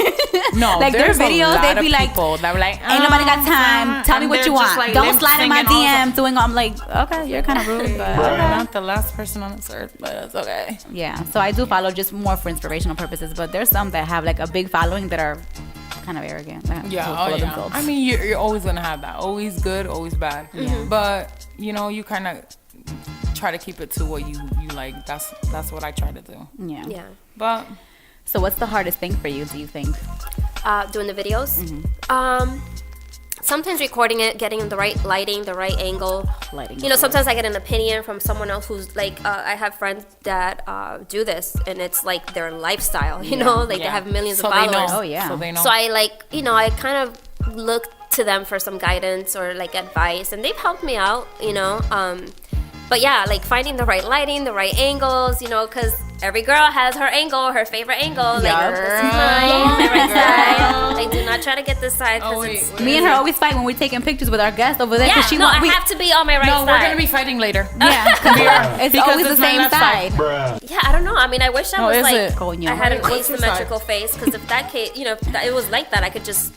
C: No,
B: like their videos, they'd be like,
C: that were like,
B: ain't nobody got time. Tell me what you want.
C: Like,
B: don't slide in my DM. Doing, I'm like, okay, you're kind of rude, but
C: you're not the last person on this earth, but it's okay.
B: Yeah, so I do follow just more for inspirational purposes. But there's some that have like a big following that are kind of arrogant.
C: Yeah. I mean, you're always gonna have that. Always good, always bad. But you know, you kind of try to keep it to what you like. That's what I try to do.
B: Yeah.
C: But.
B: So what's the hardest thing for you, do you think?
D: Doing the videos? Sometimes recording it, getting the right lighting, the right angle. You know, sometimes I get an opinion from someone else who's like, I have friends that do this, and it's like their lifestyle, you know? Like they have millions of followers.
B: Oh, yeah.
C: So they know.
D: So I like, you know, I kind of look to them for some guidance or like advice, and they've helped me out, you know? But yeah, like finding the right lighting, the right angles, you know, because every girl has her angle, her favorite angle. Like, this is mine, my right side. Like, do not try to get this side.
B: Me and her always fight when we're taking pictures with our guests over there.
D: Yeah, I have to be on my right side.
C: No, we're going to be fighting later.
B: Yeah, it's always the same side.
D: Yeah, I don't know. I mean, I wish I was like, I had an
C: What's
D: asymmetrical face, because if that case, you know, if it was like that, I could just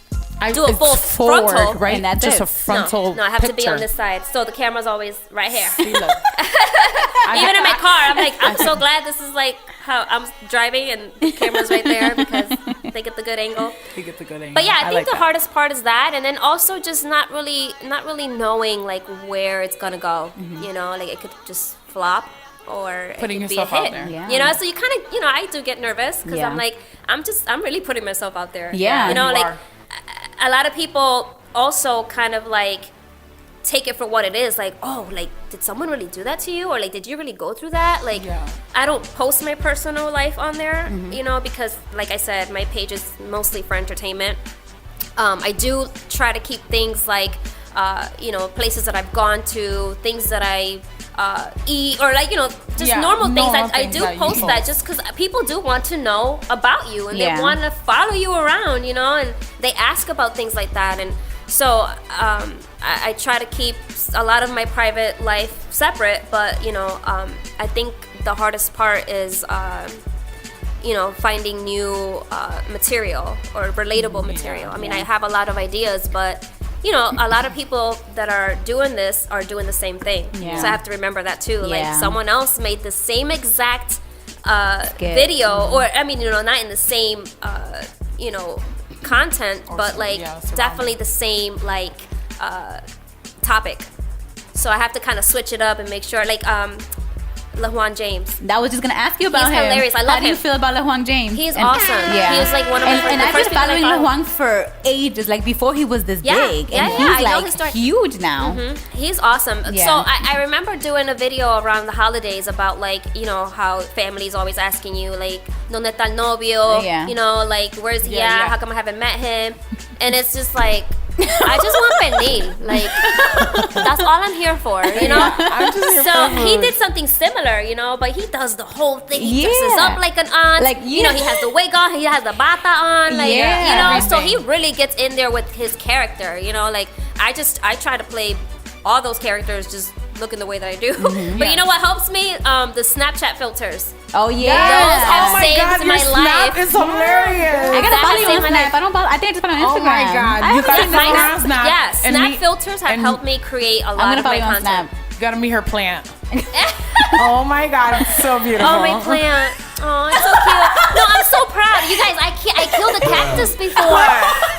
D: do a full
C: forward,
D: frontal,
C: right?
B: And that's
C: just
B: it.
C: a frontal.
D: No, I have
C: picture.
D: to be on this side, so the camera's always right here.
C: See, look.
D: Even in my car, I'm like, I'm so glad this is like how I'm driving and the camera's right there because they get the good angle. But yeah, I think the hardest part is that, and then also just not really knowing like where it's gonna go. You know, like it could just flop. Or
C: putting
D: it could
C: yourself
D: be a hit,
C: out there.
B: Yeah.
D: You know, so you kind of, you know, I do get nervous because I'm like, I'm really putting myself out there.
B: Yeah,
D: you know,
C: you
D: like
C: are.
D: a lot of people also kind of like take it for what it is. Like, oh, like did someone really do that to you, or like did you really go through that? Like, I don't post my personal life on there, you know, because like I said, my page is mostly for entertainment. I do try to keep things like, you know, places that I've gone to, things that I eat, or like, you know, just normal things. I do post that just because people do want to know about you, and they want to follow you around, you know, and they ask about things like that. And so I try to keep a lot of my private life separate, but you know, I think the hardest part is you know, finding new material or relatable material. I mean, I have a lot of ideas, but you know, a lot of people that are doing this are doing the same thing. So I have to remember that too. Like someone else made the same exact video, or I mean, you know, not in the same you know, content, but like definitely the same like topic. So I have to kind of switch it up and make sure, like LeJuan James.
B: That was just gonna ask you about him.
D: He's hilarious. I love him.
B: How do you feel about LeJuan James?
D: He's awesome. Yeah, he was like one of my
B: and I've been following LeJuan for ages, like before he was this big, and he's like huge now.
D: He's awesome. So I remember doing a video around the holidays about like, you know, how families always asking you like, ¿Dónde está el novio? You know, like where's he at? How come I haven't met him? And it's just like, I just want pernil. Like, that's all I'm here for, you know?
C: I'm just here
D: so
C: for
D: he
C: food.
D: did something similar, you know, but he does the whole thing. He dresses up like an aunt. Like, you know, he has the wig on, he has the bata on, like, you know, so he really gets in there with his character, you know, like, I try to play all those characters just looking the way that I do. But you know what helps me? The Snapchat filters.
B: Oh yeah,
D: those have
C: my
D: saved
C: God,
D: my
C: your
D: life.
C: Snap is hilarious.
B: I gotta follow you on
D: my
B: Snap.
D: life.
B: I think I just found on Instagram.
C: Oh my God,
B: I
C: you gotta
B: haven't
C: follow
B: seen
C: her on Snap.
D: Yeah,
C: And
D: Snap
C: me-
D: filters have
C: and-
D: helped me create a
B: I'm
D: lot
B: gonna
D: of my
B: follow you on
D: content.
B: Snap.
C: You gotta meet her plant. Oh my God, it's so beautiful.
D: Oh, my plant. Oh, it's so cute. No, I'm so proud. You guys, I killed a cactus before.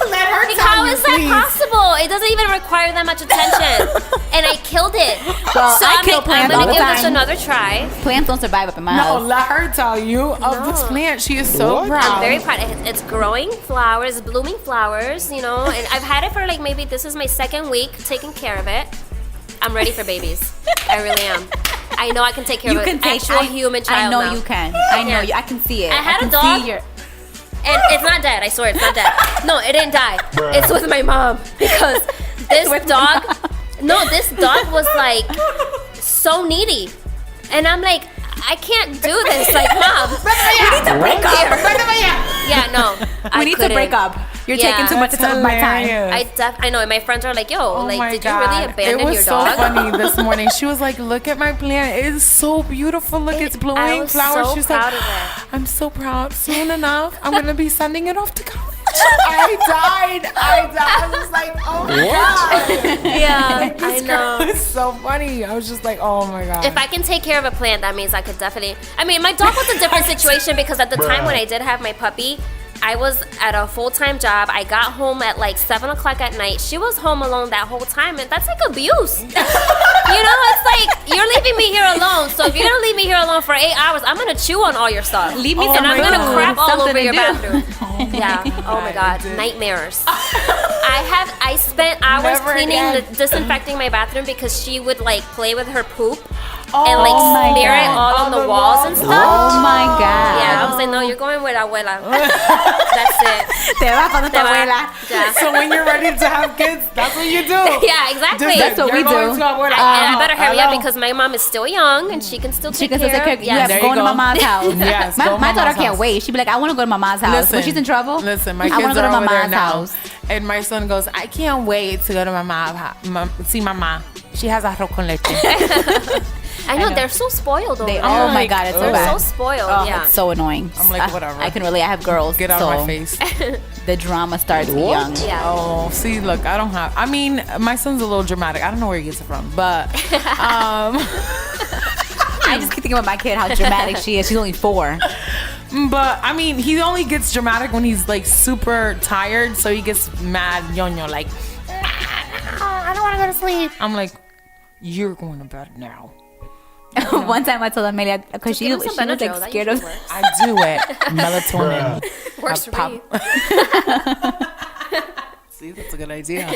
C: Let her
D: Like,
C: tell
D: how
C: you,
D: is that
C: please.
D: possible? It doesn't even require that much attention. And I killed it.
B: Well,
D: so
B: I
D: I'm,
B: kill
D: I'm
B: plants
D: going
B: all
D: to
B: the
D: give this
B: time.
D: another try.
B: Plants don't survive up in my
C: No,
B: house.
C: let her tell you of this plant. She is so proud.
D: I'm very proud. It's growing flowers, blooming flowers, you know. And I've had it for like maybe this is my second week taking care of it. I'm ready for babies. I really am. I know I can take care of an actual human child
B: I know
D: now.
B: you can. I know
D: Yeah.
B: you. I can see it.
D: I had
B: can
D: a dog.
B: see your-
D: And it's not dead. I swear it's not dead. No, it didn't die. It's with my mom because this dog. No, this dog was like so needy, and I'm like, I can't do this. Like, mom,
B: We need to break up.
D: yeah, no,
B: We need to break up. You're
D: Yeah.
B: taking too much of my time.
D: I know. And my friends are like, yo,
C: Oh
D: like,
C: my
D: did
C: God.
D: you really abandon
C: It was
D: your
C: so
D: dog?
C: funny this morning. She was like, look at my plant. It is so beautiful. Look, it's
D: I
C: blooming
D: was
C: flowers.
D: so
C: She's
D: proud
C: like,
D: of it.
C: I'm so proud. Soon enough, I'm going to be sending it off to college. I died. I was like, oh my God.
D: Yeah, I
C: This girl
D: know.
C: is so funny. I was just like, oh my God.
D: If I can take care of a plant, that means I could definitely. I mean, my dog was a different situation because at the time when I did have my puppy, I was at a full-time job. I got home at like 7 o'clock at night. She was home alone that whole time, and that's like abuse. You know, it's like you're leaving me here alone. So if you're gonna leave me here alone for 8 hours, I'm gonna chew on all your stuff.
B: Leave me
C: Oh
B: some
D: and I'm
C: my
B: food.
D: gonna crap all
B: Something
D: over
B: to
D: your
B: do.
D: bathroom. Yeah. Oh my God. Nightmares. I spent hours
C: Never
D: cleaning,
C: again.
D: disinfecting my bathroom because she would like play with her poop
C: Oh
D: and like
B: my
D: smear it
B: God.
D: all on the walls and stuff.
B: Oh my God.
D: Yeah, I was like, no, you're going with abuela. That's it.
B: Te vas para tu
D: Te va.
B: abuela.
D: Yeah.
C: So when you're ready to have kids, that's what you do.
D: Yeah, exactly.
B: That's what we
C: You're going
B: do.
C: to abuela.
D: And I better hurry up
C: Hello.
D: because my mom is still young and she can still
B: She
D: take
B: can
D: care
B: still take care.
D: of.
B: You have
C: There
B: to go
C: you
B: to
C: go.
B: mama's house.
C: Yes, go to
B: my daughter
C: mama's
B: can't
C: house.
B: wait. She'd be like, I want to go to mama's house. When she's in trouble,
C: Listen, my
B: I
C: kids
B: want to
C: are
B: go to
C: over there
B: mama's
C: now.
B: house.
C: And my son goes, I can't wait to go to see mama. She has arroz con leche.
D: I know, they're so spoiled over
B: They,
D: there.
B: oh my
C: like,
B: God, it's so
D: They're
B: bad.
D: so spoiled.
B: Oh,
D: yeah.
B: it's so annoying.
C: I'm like, whatever.
B: I can relate. I have girls.
C: Get out
B: so
C: of my face.
B: The drama starts young.
D: Yeah.
C: Oh, see, look, I don't have. I mean, my son's a little dramatic. I don't know where he gets it from, but
B: I just keep thinking about my kid, how dramatic she is. She's only 4.
C: but I mean, he only gets dramatic when he's like super tired, so he gets mad, yo-yo, like, I don't want to go to sleep. I'm like, you're going to bed now.
B: One time I told Amelia, because she
D: give
B: was
D: him some
B: like
D: Benadryl, that
B: scared of.
D: usually works.
C: I do it. Melatonin.
D: Works for me.
C: See, that's a good idea.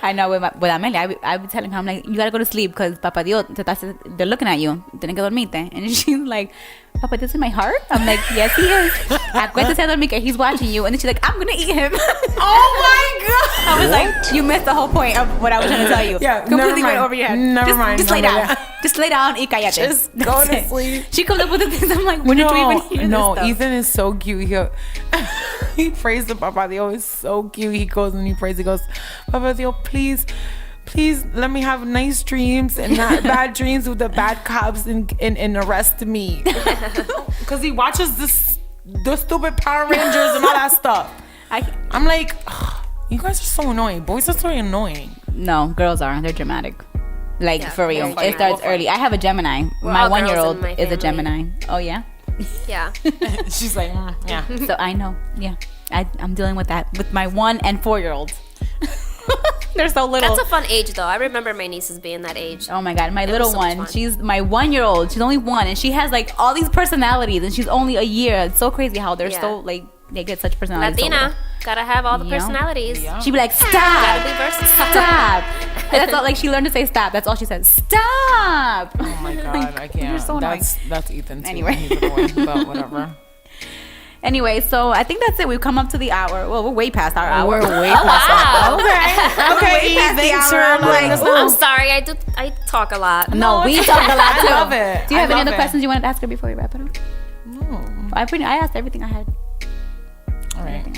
B: I know with Amelia, I be telling her, I'm like, you gotta go to sleep because Papa Dios, they're looking at you. Tienen que dormirte. And she's like, Papa, this is my heart? I'm like, yes, he is. Acuérdese a dormir que he's watching you. And then she's like, I'm gonna eat him.
C: Oh my God.
B: I was like, you missed the whole point of what I was trying to tell you.
C: Yeah,
B: Completely
C: never
B: went
C: mind.
B: over your head.
C: Never mind,
B: Just lay down.
C: Amelia.
B: Just lay down y cállate.
C: Just go
B: That's
C: to
B: it.
C: sleep.
B: She comes up with the things. I'm like, when did you even hear
C: No,
B: this stuff?
C: Ethan is so cute. He prays to Papa Dios. He's so cute. He goes and he prays. He goes, Papa Dios, please let me have nice dreams and not bad dreams with the bad cops and arrest me. Because he watches the stupid Power Rangers and all that stuff. I'm like, ugh, you guys are so annoying. Boys are so annoying.
B: No, girls are. They're dramatic. Like,
D: Yeah,
B: for real.
D: very
B: It starts
D: dramatic.
B: early. I have a Gemini.
D: We're
B: My
D: all girls
B: 1-year-old
D: in my
B: is a
D: family.
B: Gemini. Oh, yeah?
D: Yeah.
C: She's like, yeah.
B: So I know. Yeah. I'm dealing with that with my 1 and 4-year-olds. They're so little.
D: That's a fun age, though. I remember my nieces being that age.
B: Oh my God, my little
D: was so much
B: one.
D: fun.
B: She's my 1-year-old. She's only 1, and she has like all these personalities, and she's only a year. It's so crazy how they're
D: Yeah.
B: so like they get such personalities. so
D: Latina, gotta have all the
B: Yeah.
D: personalities.
B: little. She'd be like,
D: Gotta
B: "Stop,
D: be versatile.
B: stop." And that's all. Like she learned to say stop. That's all she says. Stop.
C: Oh my God, I can't.
B: You're so annoying.
C: That's Ethan too.
B: Anyway.
C: He's annoying, but whatever.
B: Anyway, so I think that's it. We've come up to the hour. Well, we're way past our hour.
C: We're way
D: Oh,
C: past
D: wow.
C: that. Okay,
B: Way past the
C: thanks for
B: hour. I'm
C: letting
B: like,
C: us know.
D: I'm sorry, I talk a lot.
B: No, we
C: it's
B: talk
C: okay.
B: a lot
C: I
B: too.
C: love it.
B: Do you have
C: I
B: any
C: love
B: other
C: it.
B: questions you wanted to ask her before we wrap it up?
C: No.
B: I asked everything I had.
C: All right.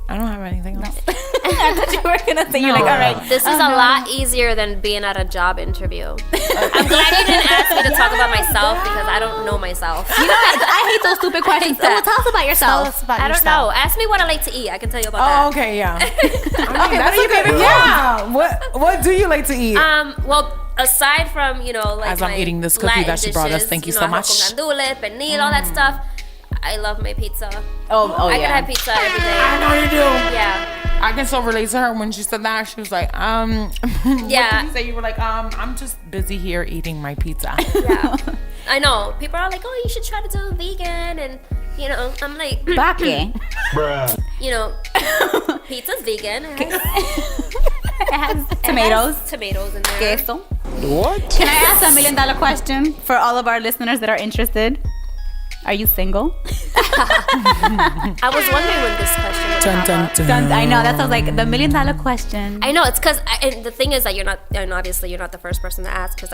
C: I don't have anything else.
B: I thought you were gonna say you're like, all right.
D: This is a lot easier than being at a job interview. I'm glad you didn't ask me to talk about myself because I don't know myself.
B: You know, I hate those stupid questions.
D: that.
B: Well, tell us about yourself.
D: I don't know. Ask me what I like to eat. I can tell you about
C: Oh,
D: that.
C: okay, yeah.
B: Okay,
C: That's
B: what
C: okay. Yeah. What do you like to eat?
D: Well, aside from, like
C: As I'm
D: my
C: eating this cookie
D: Latin
C: that she brought us,
D: dishes,
C: thank you so
D: arroz
C: much.
D: con gandules, pernil, all that stuff. I love my pizza.
B: Oh
D: I
B: yeah.
D: can have pizza every day.
C: I know you do.
D: Yeah.
C: I can so relate to her when she said that. She was like,
D: Yeah.
C: What did you say? You were like, I'm just busy here eating my pizza.
D: Yeah. I know. People are like, oh, you should try to do vegan. And, you know, I'm like,
B: Baque.
D: you know, pizza's vegan. It
B: It has tomatoes.
D: tomatoes in there.
B: Queso.
C: What?
B: Can I ask $1 million question for all of our listeners that are interested? Are you single?
D: I was wondering when this question would come up.
B: I know, that sounds like the $1 million question.
D: I know, it's because, and the thing is that you're not, and obviously you're not the first person to ask, because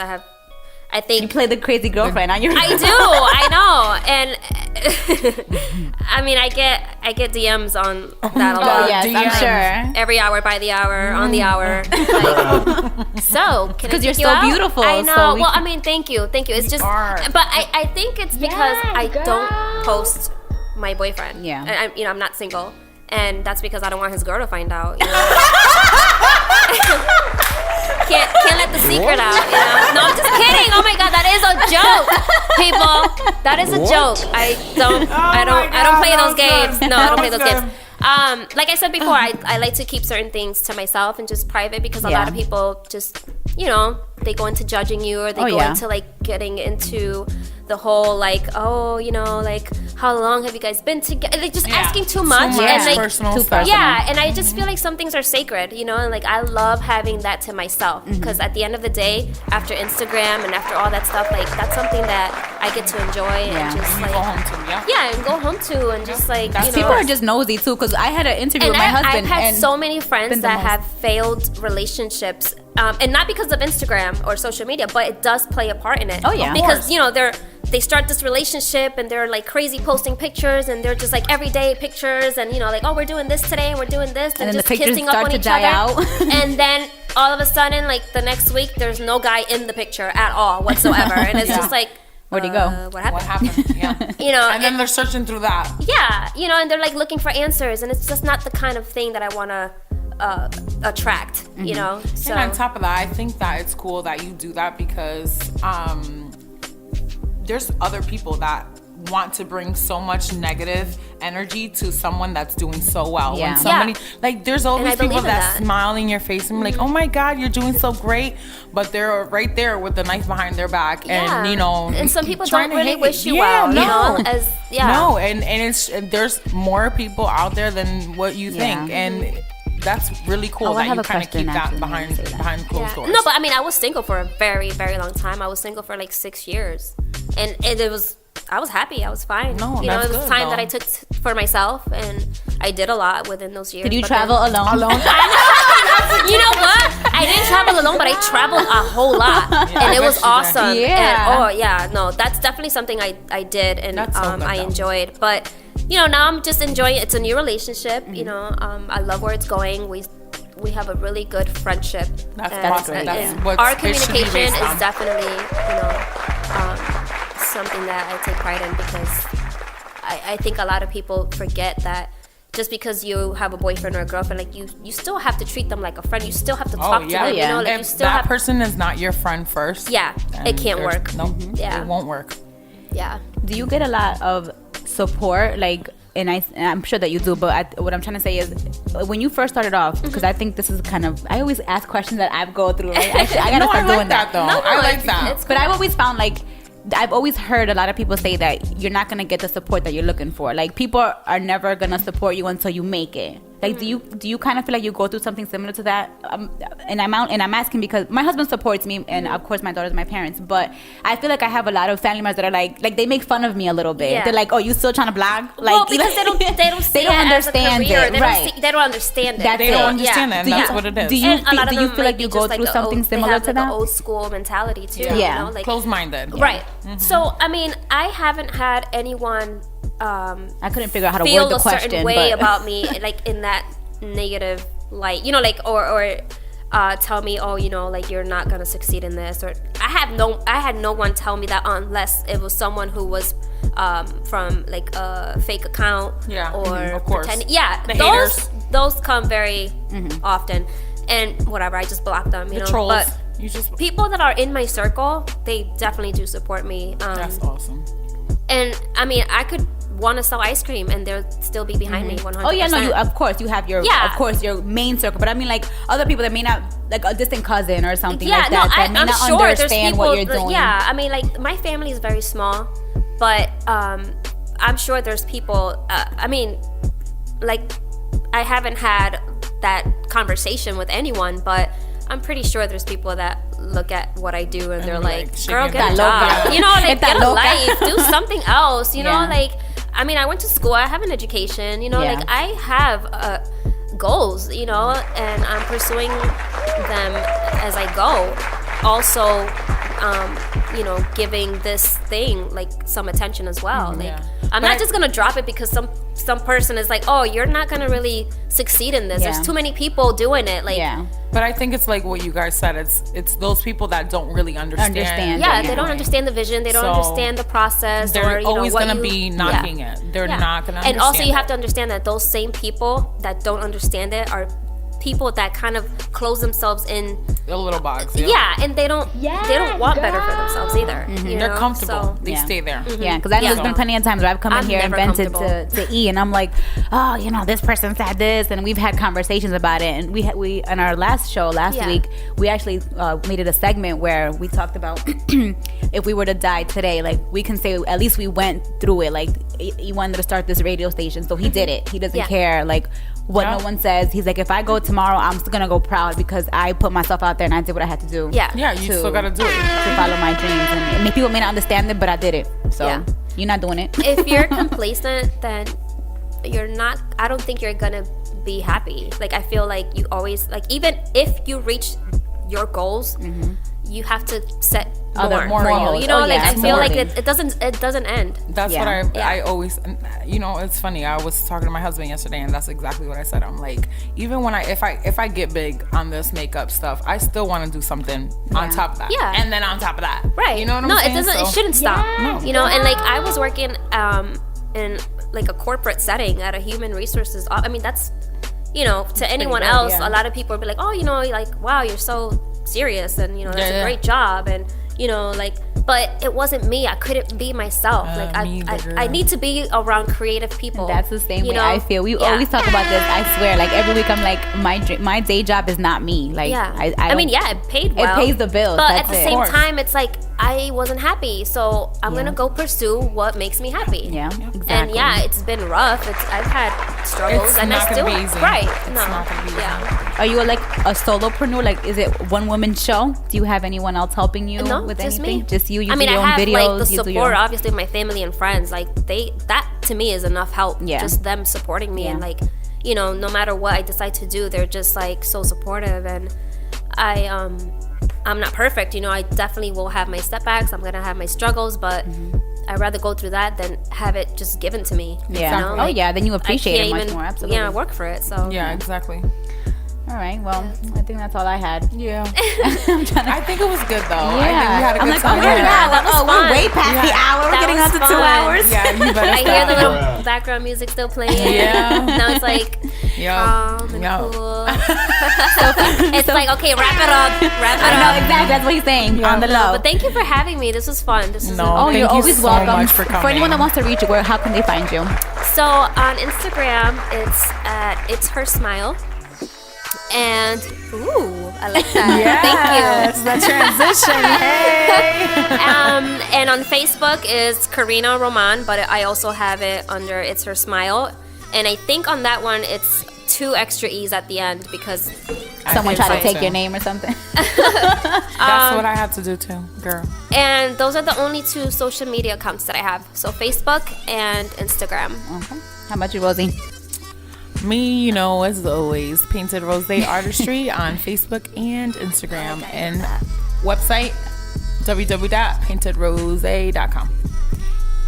D: I think
B: You play the crazy girlfriend on your
D: I do. I know. And I mean, I get DMs on that a lot.
B: Oh, yes, I'm sure.
D: Every hour, by the hour, on the hour. Like, so, can I
B: 'Cause you're
D: take you
B: so
D: out?
B: beautiful,
D: I know.
B: so we
D: Well,
B: can-
D: I mean, thank you. It's just,
C: are.
D: but I think it's because I don't post my boyfriend.
B: Yeah.
D: And I'm not single, and that's because I don't want his girl to find out. You know? Can't let the secret out, you know? No, I'm just kidding. Oh my god, that is a joke, people. That is a joke. I don't play those games. No, I don't play those games. Like I said before, I like to keep certain things to myself and just private, because a lot of people just, you know, they go into judging you, or they go into like getting into the whole like, oh, you know, like how long have you guys been together? Like just asking too much, and like
C: personal
B: too
C: stuff.
B: personal.
D: yeah, and I just feel like some things are sacred, you know, and like I love having that to myself, because at the end of the day, after Instagram and after all that stuff, like that's something that I get to enjoy and just
C: You
D: like
C: go home to,
D: and go home to, and just like, you know.
B: People are just nosy too, because I had an interview
D: And
B: with my husband.
D: I've had
B: and
D: so many friends
B: been the
D: that
B: most.
D: have failed relationships, and not because of Instagram or social media, but it does play a part in it.
B: Oh, yeah. Of
D: because
C: course.
D: you know they start this relationship and they're like crazy posting pictures, and they're just like everyday pictures, and you know, like, oh, we're doing this today and we're doing this, and
B: then the
D: just
B: pictures
D: kissing up
B: start
D: on
B: to
D: each
B: die
D: other.
B: out.
D: And then all of a sudden, like the next week, there's no guy in the picture at all whatsoever, and it's just like,
B: Where'd he go?
D: What happened?
C: what happened? Yeah.
D: You know,
C: And then they're searching through that.
D: yeah, you know, and they're like looking for answers, and it's just not the kind of thing that I want to attract, you know. So
C: And on top of that, I think that it's cool that you do that, because there's other people that want to bring so much negative energy to someone that's doing so well.
B: Yeah.
C: When somebody, like, there's always
D: I believe
C: people
D: in
C: that
D: that.
C: smile in your face and be like, oh my God, you're doing so great. But they're right there with the knife behind their back.
D: Yeah.
C: And, you know,
D: and some people
C: trying
D: don't
C: to
D: really
C: hate
D: wish you
C: Yeah,
D: well,
C: no.
D: you know, as
C: No, and it's, there's more people out there than what you think. And that's really cool
B: Oh, I
C: that
B: have
C: you
B: a
C: kind of
B: question
C: keep that
B: after you say that.
C: behind closed
D: yeah.
C: doors.
D: No, but I mean, I was single for a very, very long time. I was single for like 6 years, and it was. I was happy. I was fine.
C: No,
D: you know,
C: that's
D: it was
C: good,
D: time that
C: though.
D: I took for myself, and I did a lot within those years.
B: Did you
D: but
B: travel
D: then-
B: alone?
C: Alone?
D: You know what? I didn't travel alone, but I traveled a whole lot, and it was
C: bet you did.
D: awesome.
B: Yeah.
D: And, oh yeah, no, that's definitely something I did, and
C: That's so good,
D: I
C: though.
D: enjoyed. But you know, now I'm just enjoying it. It's a new relationship. You know, I love where it's going. We have a really good friendship.
C: That's
D: And-
C: awesome.
D: and-
C: That's
D: and
C: what
D: our
C: it should be
D: communication
C: based
D: is
C: on.
D: definitely, you know, something that I take pride in, because I think a lot of people forget that just because you have a boyfriend or a girlfriend, like you still have to treat them like a friend. You still have to talk to them. You know, like you
C: if
D: still
C: that
D: have.
C: person is not your friend first,
D: Yeah,
C: then
D: it can't
C: there's-
D: work.
C: No,
D: Yeah.
C: it won't work.
D: Yeah.
B: Do you get a lot of support, like, and I'm sure that you do, but what I'm trying to say is, when you first started off, because I think this is kind of, I always ask questions that I've go through, right? I gotta
C: No,
B: start
C: I like
B: doing
C: that though.
D: No,
C: I like
D: it's-
C: that.
D: it's
B: But I've always found, like, I've always heard a lot of people say that you're not gonna get the support that you're looking for. Like, people are never gonna support you until you make it. Like, do you kind of feel like you go through something similar to that? And I'm asking because my husband supports me, and of course my daughters, my parents. But I feel like I have a lot of family members that are like they make fun of me a little bit.
D: Yeah.
B: They're like, "Oh, you still trying to blog?" Like,
D: Well, because they don't see
B: they don't
D: it as a
B: understand
D: career.
B: it,
D: They
B: right?
D: don't see, they don't understand it.
B: That's
C: They don't
B: it.
C: understand that, and
B: Do
C: that's
B: you-
C: what it is.
B: Do you
D: And a lot of
B: do you
D: them
B: feel
D: might
B: like
D: be
B: you
D: just
B: go
D: like
B: through something
D: they
B: similar
D: have
B: to
D: like
B: that?
D: an old school mentality too.
B: Yeah.
D: You know? Like,
C: Close-minded.
D: Right. So I mean, I haven't had anyone
B: I couldn't figure out how to
D: feel
B: word the
D: a
B: question,
D: certain way
B: but
D: about me, like in that negative light, you know, like or tell me, oh, you know, like you're not gonna succeed in this, or I had no one tell me that unless it was someone who was from like a fake account,
C: Yeah,
D: or
C: of course.
D: yeah,
C: The
D: those
C: haters.
D: those come very often, and whatever, I just block them, you
C: The
D: know.
C: trolls.
D: But
C: You just
D: people that are in my circle, they definitely do support me.
C: that's awesome.
D: And I mean, I could want to sell ice cream and they'll still be behind me 100%.
B: Oh yeah, no, you of course you have your of course your main circle, but I mean like other people that may not, like a distant cousin or something like that, that may
D: I'm
B: not
D: sure there's
B: understand
D: people,
B: what you're doing.
D: Yeah, I mean like my family is very small, but I'm sure there's people. I mean, like I haven't had that conversation with anyone, but I'm pretty sure there's people that look at what I do and they're like, girl, get a job. You know, like get a life, do something else. You know, like, I mean, I went to school, I have an education, you know, like I have goals, you know, and I'm pursuing them as I go. Also, you know, giving this thing like some attention as well. Like, I'm not just gonna drop it because some person is like, oh, you're not gonna really succeed in this. There's too many people doing it. Like,
C: but I think it's like what you guys said. It's those people that don't really understand.
D: Yeah, they don't understand the vision. They don't understand the process.
C: They're
D: or,
C: always
D: know,
C: gonna be knocking it. They're not gonna.
D: And also, you have to understand that those same people that don't understand it are people that kind of close themselves in
C: a little box.
D: And they don't want better for themselves either. You
C: They're
D: know?
C: comfortable.
D: So,
C: they stay there.
B: Yeah, because I know there's been plenty of times where I've come in here and vented to E, and I'm like, oh, you know, this person said this, and we've had conversations about it. And we on our last show last week, we actually made it a segment where we talked about if we were to die today, like we can say at least we went through it. Like he wanted to start this radio station, so he did it. He doesn't care like what no one says. He's like, if I go tomorrow, I'm still gonna go proud because I put myself out there and I did what I had to do.
C: Yeah, you still gotta do it
B: to follow my dreams. And people may not understand it, but I did it. So you're not doing it.
D: If you're complacent, then you're not. I don't think you're gonna be happy. Like I feel like you always like even if you reach your goals, you have to set more for you. You know, like I feel like it doesn't end.
C: That's what I always, you know, it's funny. I was talking to my husband yesterday, and that's exactly what I said. I'm like, even when if I get big on this makeup stuff, I still want to do something on top of that. Yeah, and then on top of that,
D: right?
C: You know what I'm saying?
D: No, it doesn't. It shouldn't stop. No. You know, and like I was working in like a corporate setting at a human resources. I mean, that's, you know, to anyone else, a lot of people would be like, oh, you know, like wow, you're so serious, and you know that's a great job, and you know, like, but it wasn't me. I couldn't be myself. Like I need to be around creative people.
B: And that's the same way I feel. We always talk about this. I swear, like every week I'm like, my day job is not me. Like I mean, it paid well. It pays the bills.
D: But at the same time, it's like I wasn't happy, so I'm gonna go pursue what makes me happy.
B: Yeah, exactly.
D: And it's been rough. I've had struggles, and I still
C: right. It's not gonna be easy.
B: Are you like a solopreneur? Like, is it one woman show? Do you have anyone else helping you with
D: just
B: anything?
D: Me.
B: Just you. You
D: I mean,
B: do your
D: I have
B: own videos,
D: like the support, obviously, of my family and friends. Like that to me is enough help. Yeah. Just them supporting me and like, you know, no matter what I decide to do, they're just like so supportive. And I'm not perfect. You know, I definitely will have my setbacks. I'm gonna have my struggles, but I'd rather go through that than have it just given to me.
B: Yeah.
D: You know? Like,
B: then you appreciate it much more. Absolutely.
D: Yeah, work for it. So
C: yeah, exactly.
B: All right. Well, I think that's all I had.
C: Yeah. I think it was good though. Yeah. I think we had a good time.
B: That was fun. We're way past the hour. We're getting on to 2 hours.
C: Yeah, you better
D: I hear the little background music still playing.
C: Yeah.
D: Now it's like calm and cool. It's like, okay, wrap it up.
B: I know, exactly. That's what he's saying. On the low.
D: But thank you for having me. This was fun.
B: You're always welcome.
C: Much for coming.
B: For anyone that wants to reach you, how can they find you?
D: So on Instagram, it's her smile. And I like that.
C: Thank you. The transition. Hey.
D: And on Facebook is Karina Roman, but I also have it under It's Her Smile. And I think on that one it's 2 extra E's at the end because
B: someone tried to take your name or something.
C: That's what I had to do too, girl.
D: And those are the only 2 social media accounts that I have. So Facebook and Instagram.
B: Okay. How about you, Rosie?
C: Me, you know, as always, Painted Rose Artistry on Facebook and Instagram, and website www.paintedrose.com.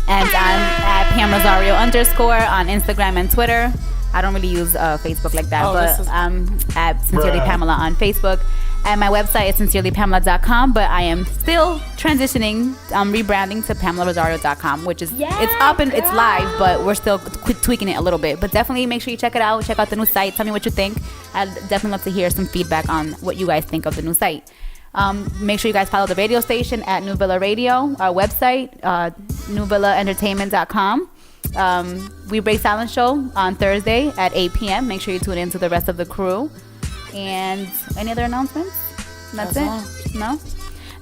B: And I'm at Pam Rosario _ on Instagram and Twitter. I don't really use Facebook like that, but I'm at Sincerely Pamela on Facebook. And my website is sincerelypamela.com, but I am still transitioning, rebranding to PamelaRosario.com, which is it's up and it's live, but we're still tweaking it a little bit. But definitely make sure you check it out. Check out the new site. Tell me what you think. I'd definitely love to hear some feedback on what you guys think of the new site. Make sure you guys follow the radio station at New Villa Radio, our website, newvillaentertainment.com. We Break Silence show on Thursday at 8 p.m. Make sure you tune in to the rest of the crew. And any other announcements? That's it? All. No?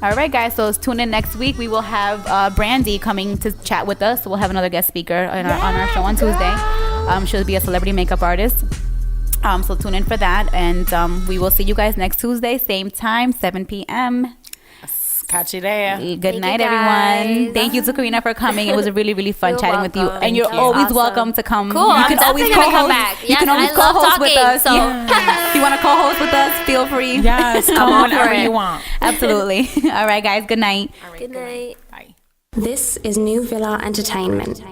B: All right, guys. So tune in next week. We will have Brandy coming to chat with us. We'll have another guest speaker on our show on Tuesday. She'll be a celebrity makeup artist. So tune in for that. And we will see you guys next Tuesday, same time, 7 p.m.
C: Catch you there.
B: Good night, everyone. Thank you to Karina for coming. It was really, really fun chatting with you. And you're always welcome to come.
D: Cool.
B: You can always co-host.
D: Yes,
B: you can always co-host with us.
D: So.
B: If you want to co-host with us, feel free.
C: Yes, come whenever you want.
B: Absolutely. All right, guys. Good night.
D: Good night.
C: Bye.
E: This is New Villa Entertainment.